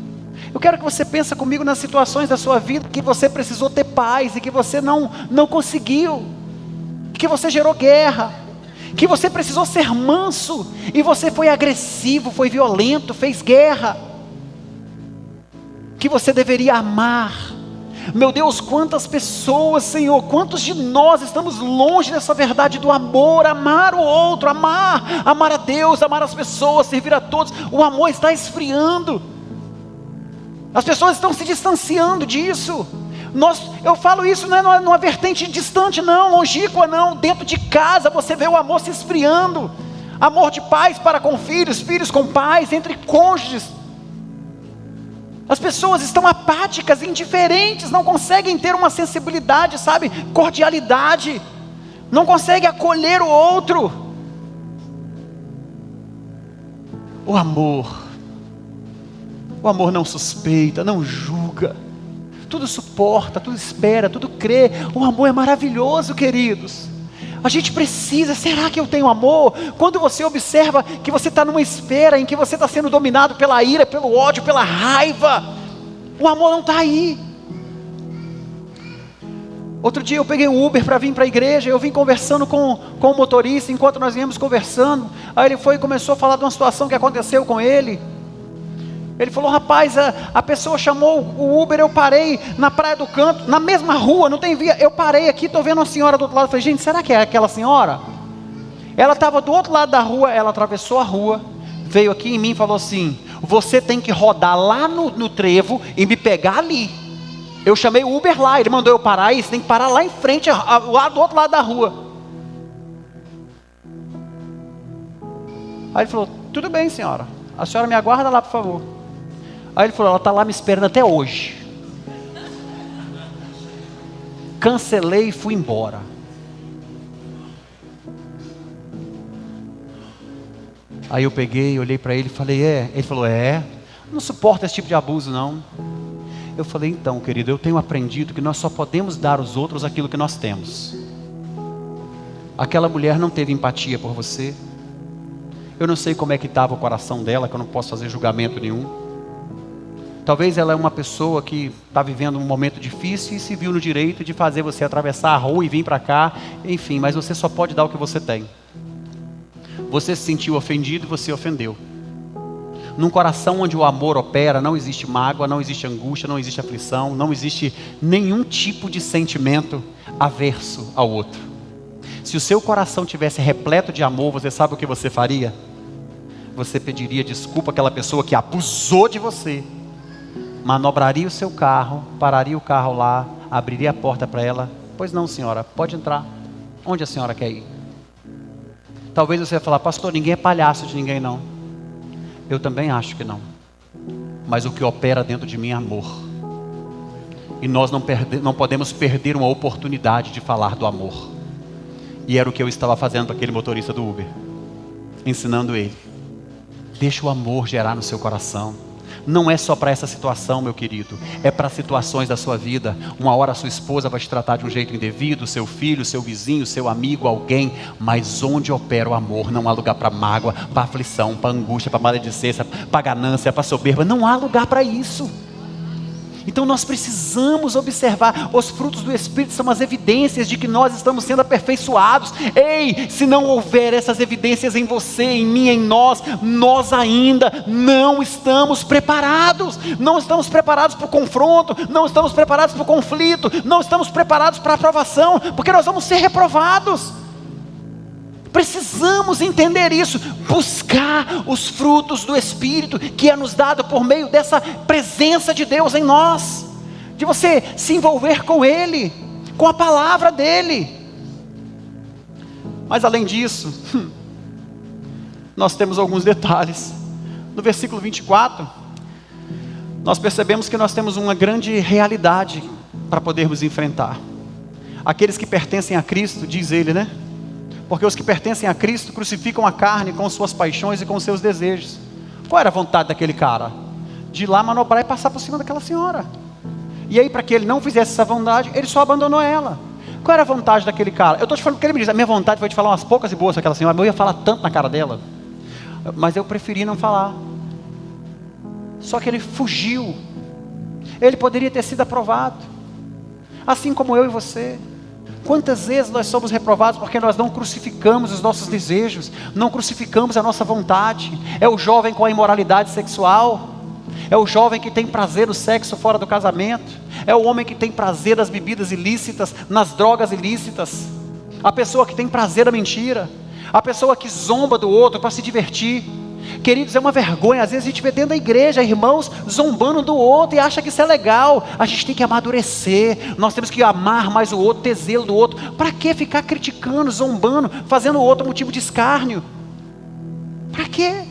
Eu quero que você pense comigo nas situações da sua vida que você precisou ter paz e que você não conseguiu, que você gerou guerra, que você precisou ser manso e você foi agressivo, foi violento, fez guerra, que você deveria amar. Meu Deus, quantas pessoas, Senhor, quantos de nós estamos longe dessa verdade do amor, amar o outro, amar a Deus, amar as pessoas, servir a todos. O amor está esfriando, as pessoas estão se distanciando disso. Eu falo isso não é numa vertente distante não, longínqua não, dentro de casa você vê o amor se esfriando. Amor de pais para com filhos, filhos com pais, entre cônjuges. As pessoas estão apáticas, indiferentes, não conseguem ter uma sensibilidade, cordialidade, não conseguem acolher o outro. O amor não suspeita, não julga, tudo suporta, tudo espera, tudo crê. O amor é maravilhoso, queridos. A gente precisa, será que eu tenho amor? Quando você observa que você está numa esfera em que você está sendo dominado pela ira, pelo ódio, pela raiva, o amor não está aí. Outro dia eu peguei um Uber para vir para a igreja, eu vim conversando com o motorista, enquanto nós viemos conversando, aí ele foi e começou a falar de uma situação que aconteceu com ele. Ele falou: rapaz, a pessoa chamou o Uber, eu parei na Praia do Canto, na mesma rua, não tem via, eu parei aqui, estou vendo uma senhora do outro lado. Eu falei: gente, será que é aquela senhora? Ela estava do outro lado da rua, ela atravessou a rua, veio aqui em mim e falou assim: você tem que rodar lá no trevo e me pegar ali. Eu chamei o Uber lá, ele mandou eu parar aí, você tem que parar lá em frente, lá do outro lado da rua. Aí ele falou: tudo bem, senhora, a senhora me aguarda lá, por favor. Aí ele falou: ela está lá me esperando até hoje. Cancelei e fui embora. Aí eu peguei, olhei para ele e falei: Ele falou: não suporta esse tipo de abuso não. Eu falei: então, querido, eu tenho aprendido que nós só podemos dar aos outros aquilo que nós temos. Aquela mulher não teve empatia por você. Eu não sei como é que estava o coração dela, que eu não posso fazer julgamento nenhum. Talvez ela é uma pessoa que está vivendo um momento difícil e se viu no direito de fazer você atravessar a rua e vir para cá. Enfim, mas você só pode dar o que você tem. Você se sentiu ofendido e você ofendeu. Num coração onde o amor opera, não existe mágoa, não existe angústia, não existe aflição, não existe nenhum tipo de sentimento averso ao outro. Se o seu coração tivesse repleto de amor, você sabe o que você faria? Você pediria desculpa àquela pessoa que abusou de você, manobraria o seu carro, pararia o carro lá, abriria a porta para ela: pois não, senhora, pode entrar. Onde a senhora quer ir? Talvez você vai falar: pastor, ninguém é palhaço de ninguém não. Eu também acho que não. Mas o que opera dentro de mim é amor. E nós não podemos perder uma oportunidade de falar do amor. E era o que eu estava fazendo para aquele motorista do Uber, ensinando ele: deixa o amor gerar no seu coração. Não é só para essa situação, meu querido, é para situações da sua vida. Uma hora a sua esposa vai te tratar de um jeito indevido, seu filho, seu vizinho, seu amigo, alguém. Mas onde opera o amor, não há lugar para mágoa, para aflição, para angústia, para maledicência, para ganância, para soberba. Não há lugar para isso. Então nós precisamos observar. Os frutos do Espírito são as evidências de que nós estamos sendo aperfeiçoados. Ei, se não houver essas evidências em você, em mim, em nós, nós ainda não estamos preparados. Não estamos preparados para o confronto, não estamos preparados para o conflito, não estamos preparados para a aprovação, porque nós vamos ser reprovados. Precisamos entender isso, buscar os frutos do Espírito, que é nos dado por meio dessa presença de Deus em nós, de você se envolver com Ele, com a palavra dEle. Mas além disso, nós temos alguns detalhes. No versículo 24, nós percebemos que nós temos uma grande realidade para podermos enfrentar. Aqueles que pertencem a Cristo, diz ele, né? Porque os que pertencem a Cristo crucificam a carne com suas paixões e com seus desejos. Qual era a vontade daquele cara? De ir lá manobrar e passar por cima daquela senhora. E aí, para que ele não fizesse essa vontade, ele só abandonou ela. Qual era a vontade daquele cara? Eu estou te falando porque ele me diz: a minha vontade foi de falar umas poucas e boas com aquela senhora, mas eu ia falar tanto na cara dela. Mas eu preferi não falar. Só que ele fugiu. Ele poderia ter sido aprovado, assim como eu e você. Quantas vezes nós somos reprovados porque nós não crucificamos os nossos desejos, não crucificamos a nossa vontade? É o jovem com a imoralidade sexual, é o jovem que tem prazer no sexo fora do casamento, é o homem que tem prazer nas bebidas ilícitas, nas drogas ilícitas, a pessoa que tem prazer na mentira, a pessoa que zomba do outro para se divertir. Queridos, é uma vergonha. Às vezes a gente vê dentro da igreja irmãos zombando do outro e acha que isso é legal. A gente tem que amadurecer, nós temos que amar mais o outro, ter zelo do outro. Para que ficar criticando, zombando, fazendo o outro motivo de escárnio? Para quê?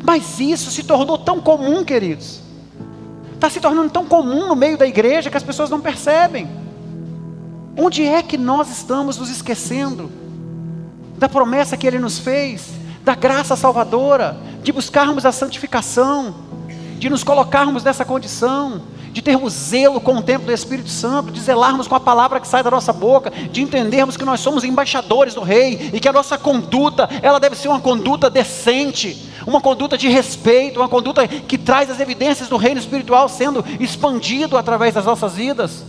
Mas isso se tornou tão comum, queridos. Está se tornando tão comum no meio da igreja que as pessoas não percebem. Onde é que nós estamos nos esquecendo da promessa que Ele nos fez, da graça salvadora, de buscarmos a santificação, de nos colocarmos nessa condição, de termos zelo com o templo do Espírito Santo, de zelarmos com a palavra que sai da nossa boca, de entendermos que nós somos embaixadores do Rei, e que a nossa conduta, ela deve ser uma conduta decente, uma conduta de respeito, uma conduta que traz as evidências do reino espiritual sendo expandido através das nossas vidas.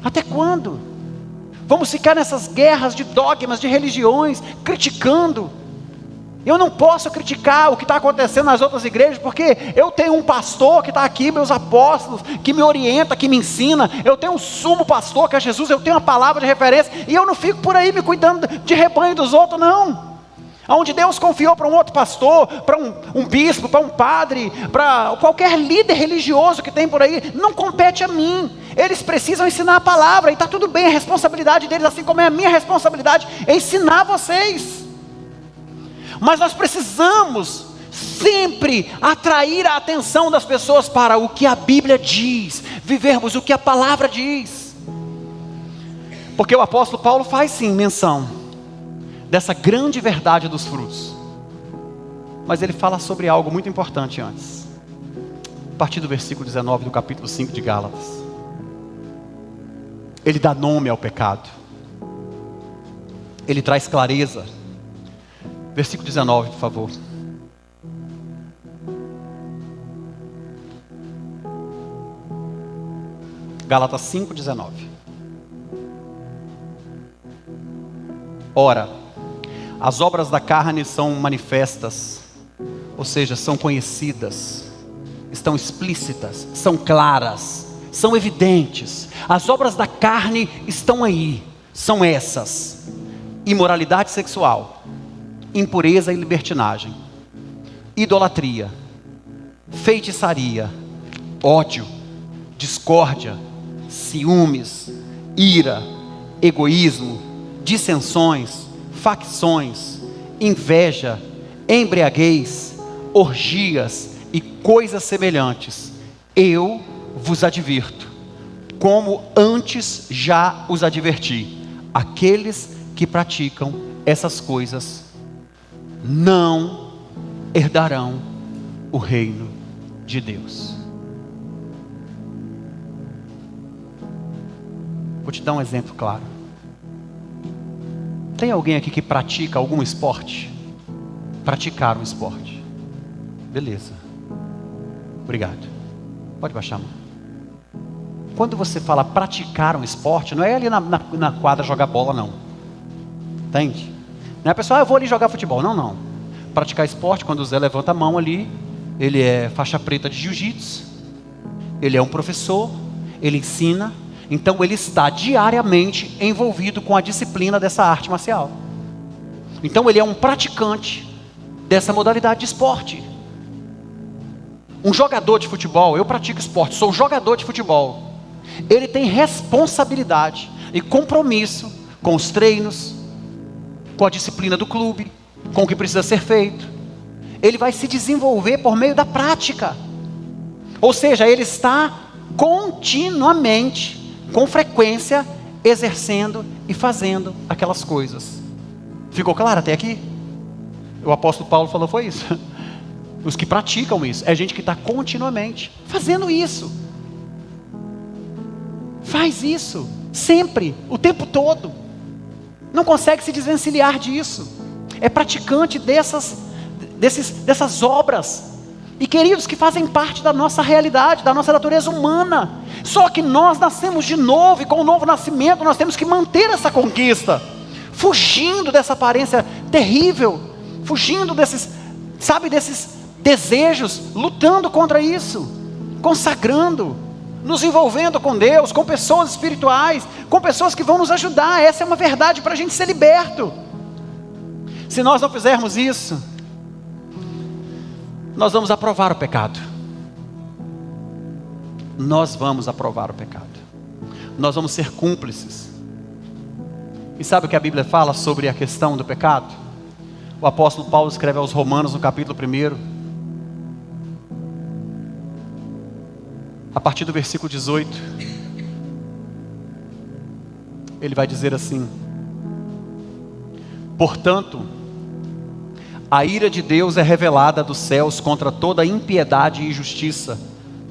Até quando? Vamos ficar nessas guerras de dogmas, de religiões, criticando. Eu não posso criticar o que está acontecendo nas outras igrejas, porque eu tenho um pastor que está aqui, meus apóstolos, que me orienta, que me ensina. Eu tenho um sumo pastor, que é Jesus, eu tenho uma palavra de referência, e eu não fico por aí me cuidando de rebanho dos outros, não. Onde Deus confiou para um outro pastor, para um bispo, para um padre, para qualquer líder religioso que tem por aí, não compete a mim. Eles precisam ensinar a palavra, e está tudo bem, a responsabilidade deles, assim como é a minha responsabilidade, é ensinar vocês. Mas nós precisamos sempre atrair a atenção das pessoas para o que a Bíblia diz, vivermos o que a palavra diz. Porque o apóstolo Paulo faz sim menção dessa grande verdade dos frutos, mas ele fala sobre algo muito importante antes, a partir do versículo 19 do capítulo 5 de Gálatas. Ele dá nome ao pecado, ele traz clareza. Versículo 19, por favor. Gálatas 5:19. Ora, as obras da carne são manifestas, ou seja, são conhecidas, estão explícitas, são claras, são evidentes. As obras da carne estão aí, são essas: imoralidade sexual, impureza e libertinagem, idolatria, feitiçaria, ódio, discórdia, ciúmes, ira, egoísmo, dissensões, facções, inveja, embriaguez, orgias e coisas semelhantes. Eu vos advirto, como antes já os adverti: aqueles que praticam essas coisas não herdarão o reino de Deus. Vou te dar um exemplo claro. Tem alguém aqui que pratica algum esporte? Praticar um esporte. Beleza. Obrigado. Pode baixar a mão. Quando você fala praticar um esporte, não é ali na quadra jogar bola, não. Entende? Não é a pessoa, eu vou ali jogar futebol. Não, não. Praticar esporte, quando o Zé levanta a mão ali, ele é faixa preta de jiu-jitsu, ele é um professor, ele ensina, então ele está diariamente envolvido com a disciplina dessa arte marcial. Então ele é um praticante dessa modalidade de esporte. Um jogador de futebol, eu pratico esporte, sou jogador de futebol, ele tem responsabilidade e compromisso com os treinos, com a disciplina do clube, com o que precisa ser feito. Ele vai se desenvolver por meio da prática. Ou seja, ele está continuamente, com frequência, exercendo e fazendo aquelas coisas. Ficou claro até aqui? O apóstolo Paulo falou, foi isso. Os que praticam isso, é gente que está continuamente fazendo isso. Faz isso, sempre, o tempo todo. Não consegue se desvencilhar disso. É praticante dessas obras. E queridos, que fazem parte da nossa realidade, da nossa natureza humana. Só que nós nascemos de novo, e com o novo nascimento nós temos que manter essa conquista, fugindo dessa aparência terrível, fugindo desses desejos, lutando contra isso, consagrando, nos envolvendo com Deus, com pessoas espirituais, com pessoas que vão nos ajudar. Essa é uma verdade para a gente ser liberto. Se nós não fizermos isso, nós vamos aprovar o pecado. Nós vamos aprovar o pecado. Nós vamos ser cúmplices. E sabe o que a Bíblia fala sobre a questão do pecado? O apóstolo Paulo escreve aos Romanos no capítulo 1, a partir do versículo 18, ele vai dizer assim: portanto, A ira de Deus é revelada dos céus contra toda a impiedade e injustiça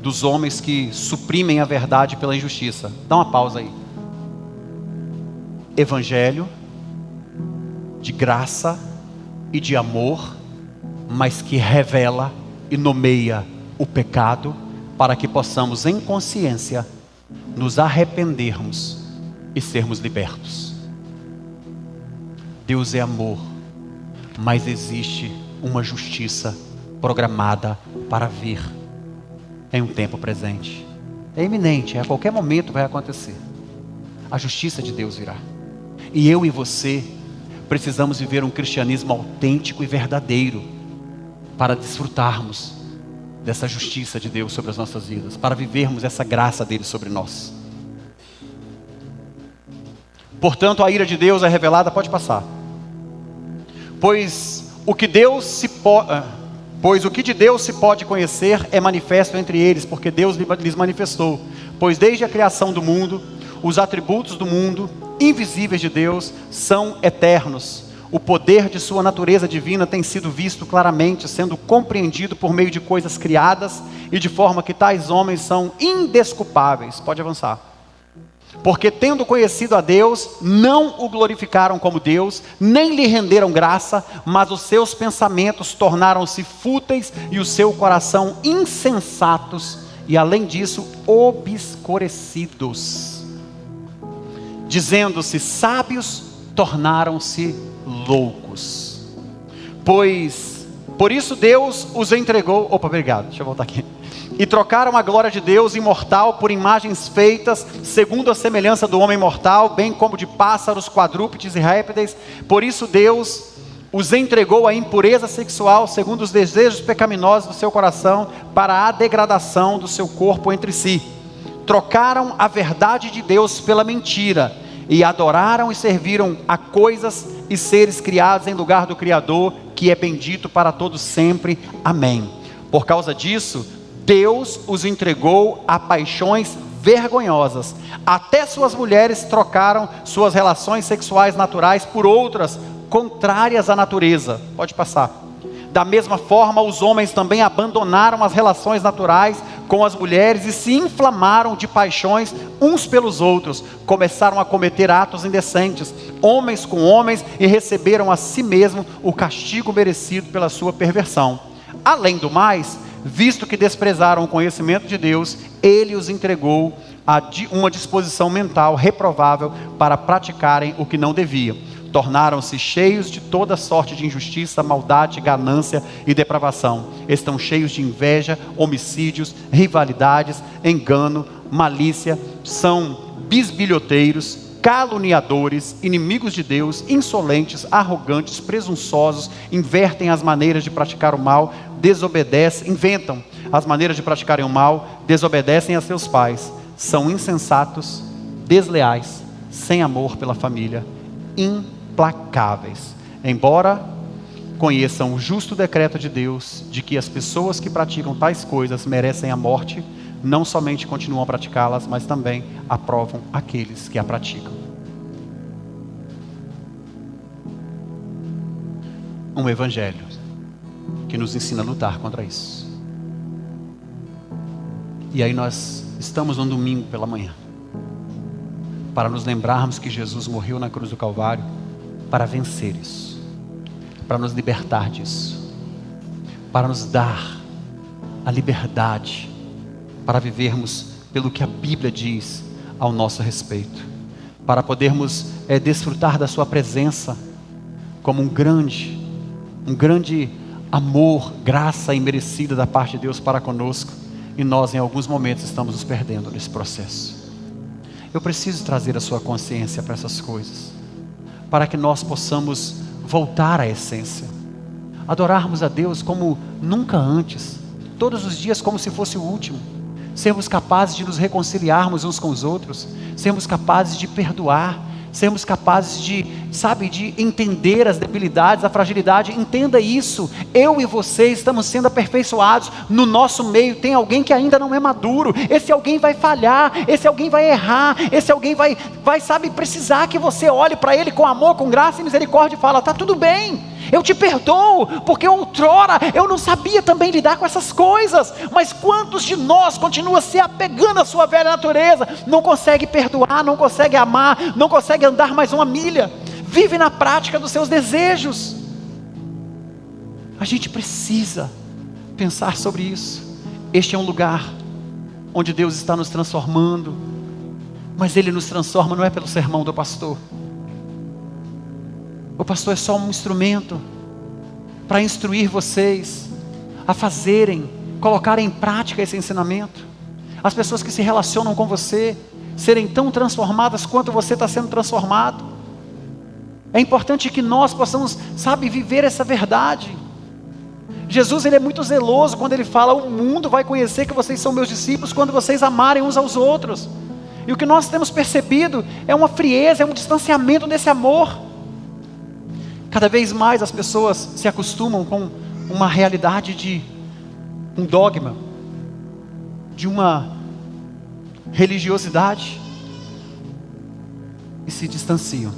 dos homens que suprimem a verdade pela injustiça. Dá uma pausa aí. Evangelho de graça e de amor, mas que revela e nomeia o pecado, para que possamos em consciência nos arrependermos e sermos libertos. Deus é amor, mas existe uma justiça programada para vir em um tempo presente. É iminente, a qualquer momento vai acontecer. A justiça de Deus virá. E eu e você precisamos viver um cristianismo autêntico e verdadeiro para desfrutarmos dessa justiça de Deus sobre as nossas vidas, para vivermos essa graça dele sobre nós. Portanto, a ira de Deus é revelada, pode passar. Pois o que de Deus se pode conhecer é manifesto entre eles, porque Deus lhes manifestou. Pois desde a criação do mundo, os atributos do mundo, invisíveis de Deus, são eternos. O poder de sua natureza divina tem sido visto claramente, sendo compreendido por meio de coisas criadas, e de forma que tais homens são indesculpáveis. Pode avançar. Porque tendo conhecido a Deus, não o glorificaram como Deus, nem lhe renderam graça, mas os seus pensamentos tornaram-se fúteis e o seu coração insensatos, e além disso, obscurecidos. Dizendo-se sábios, tornaram-se loucos. Pois, por isso Deus os entregou, obrigado, deixa eu voltar aqui. E trocaram a glória de Deus imortal por imagens feitas segundo a semelhança do homem mortal, bem como de pássaros, quadrúpedes e répteis. Por isso Deus os entregou à impureza sexual, segundo os desejos pecaminosos do seu coração, para a degradação do seu corpo entre si. Trocaram a verdade de Deus pela mentira, e adoraram e serviram a coisas e seres criados em lugar do Criador, que é bendito para todos sempre. Amém. Por causa disso, Deus os entregou a paixões vergonhosas. Até suas mulheres trocaram suas relações sexuais naturais por outras contrárias à natureza. Pode passar. Da mesma forma, os homens também abandonaram as relações naturais com as mulheres e se inflamaram de paixões uns pelos outros. Começaram a cometer atos indecentes, homens com homens, e receberam a si mesmo o castigo merecido pela sua perversão. Além do mais, visto que desprezaram o conhecimento de Deus, ele os entregou a uma disposição mental reprovável para praticarem o que não deviam. Tornaram-se cheios de toda sorte de injustiça, maldade, ganância e depravação. Estão cheios de inveja, homicídios, rivalidades, engano, malícia. São bisbilhoteiros, caluniadores, inimigos de Deus, insolentes, arrogantes, presunçosos, invertem as maneiras de praticar o mal, inventam as maneiras de praticarem o mal, desobedecem a seus pais, são insensatos, desleais, sem amor pela família, implacáveis. Embora conheçam o justo decreto de Deus, de que as pessoas que praticam tais coisas merecem a morte, não somente continuam a praticá-las, mas também aprovam aqueles que a praticam. Um evangelho que nos ensina a lutar contra isso. E aí nós estamos num domingo pela manhã, para nos lembrarmos que Jesus morreu na cruz do Calvário para vencer isso, para nos libertar disso, para nos dar a liberdade, para vivermos pelo que a Bíblia diz ao nosso respeito, para podermos desfrutar da sua presença como um grande amor, graça imerecida da parte de Deus para conosco, e nós em alguns momentos estamos nos perdendo nesse processo. Eu preciso trazer a sua consciência para essas coisas, para que nós possamos voltar à essência, adorarmos a Deus como nunca antes, todos os dias como se fosse o último, sermos capazes de nos reconciliarmos uns com os outros, sermos capazes de perdoar, sermos capazes de entender as debilidades, a fragilidade. Entenda isso, eu e você estamos sendo aperfeiçoados. No nosso meio tem alguém que ainda não é maduro, esse alguém vai falhar, esse alguém vai errar, esse alguém vai precisar que você olhe para ele com amor, com graça e misericórdia e fala, está tudo bem, Eu te perdoo, porque outrora eu não sabia também lidar com essas coisas. Mas quantos de nós continua se apegando à sua velha natureza, não consegue perdoar, não consegue amar, não consegue andar mais uma milha, vive na prática dos seus desejos? A gente precisa pensar sobre isso. Este é um lugar onde Deus está nos transformando, mas Ele nos transforma não é pelo sermão do pastor. O pastor é só um instrumento para instruir vocês a fazerem, colocarem em prática esse ensinamento. As pessoas que se relacionam com você serem tão transformadas quanto você está sendo transformado. É importante que nós possamos, viver essa verdade. Jesus, Ele é muito zeloso quando Ele fala: o mundo vai conhecer que vocês são meus discípulos quando vocês amarem uns aos outros. E o que nós temos percebido é uma frieza, é um distanciamento desse amor. Cada vez mais as pessoas se acostumam com uma realidade de um dogma, de uma religiosidade, e se distanciam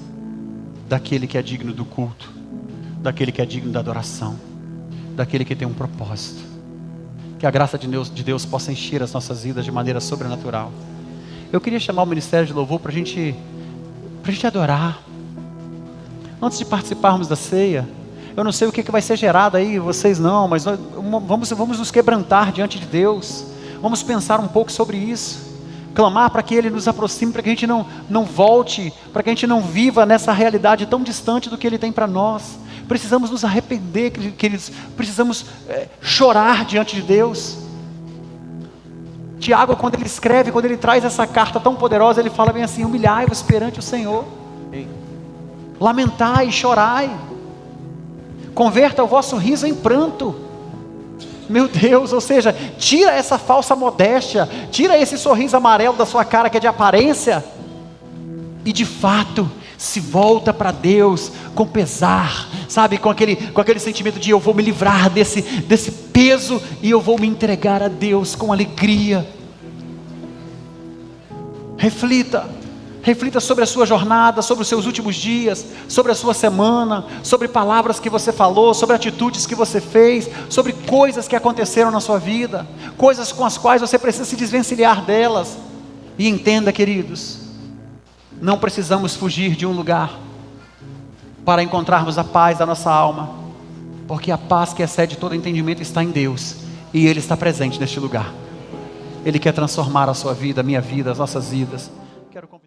daquele que é digno do culto, daquele que é digno da adoração, daquele que tem um propósito. Que a graça de Deus possa encher as nossas vidas de maneira sobrenatural. Eu queria chamar o Ministério de Louvor para a gente adorar. Antes de participarmos da ceia, eu não sei o que vai ser gerado aí, vocês não, mas nós vamos nos quebrantar diante de Deus, vamos pensar um pouco sobre isso, clamar para que Ele nos aproxime, para que a gente não volte, para que a gente não viva nessa realidade tão distante do que Ele tem para nós. Precisamos nos arrepender, queridos, precisamos chorar diante de Deus. Tiago, quando ele escreve, quando ele traz essa carta tão poderosa, ele fala bem assim: humilhai-vos perante o Senhor, lamentai e chorai, converta o vosso riso em pranto. Meu Deus, ou seja, tira essa falsa modéstia, tira esse sorriso amarelo da sua cara que é de aparência, e de fato se volta para Deus com pesar, com aquele sentimento de: eu vou me livrar desse peso e eu vou me entregar a Deus com alegria. Reflita sobre a sua jornada, sobre os seus últimos dias, sobre a sua semana, sobre palavras que você falou, sobre atitudes que você fez, sobre coisas que aconteceram na sua vida, coisas com as quais você precisa se desvencilhar delas. E entenda, queridos, não precisamos fugir de um lugar para encontrarmos a paz da nossa alma, porque a paz que excede todo entendimento está em Deus, e Ele está presente neste lugar. Ele quer transformar a sua vida, a minha vida, as nossas vidas. Quero convidar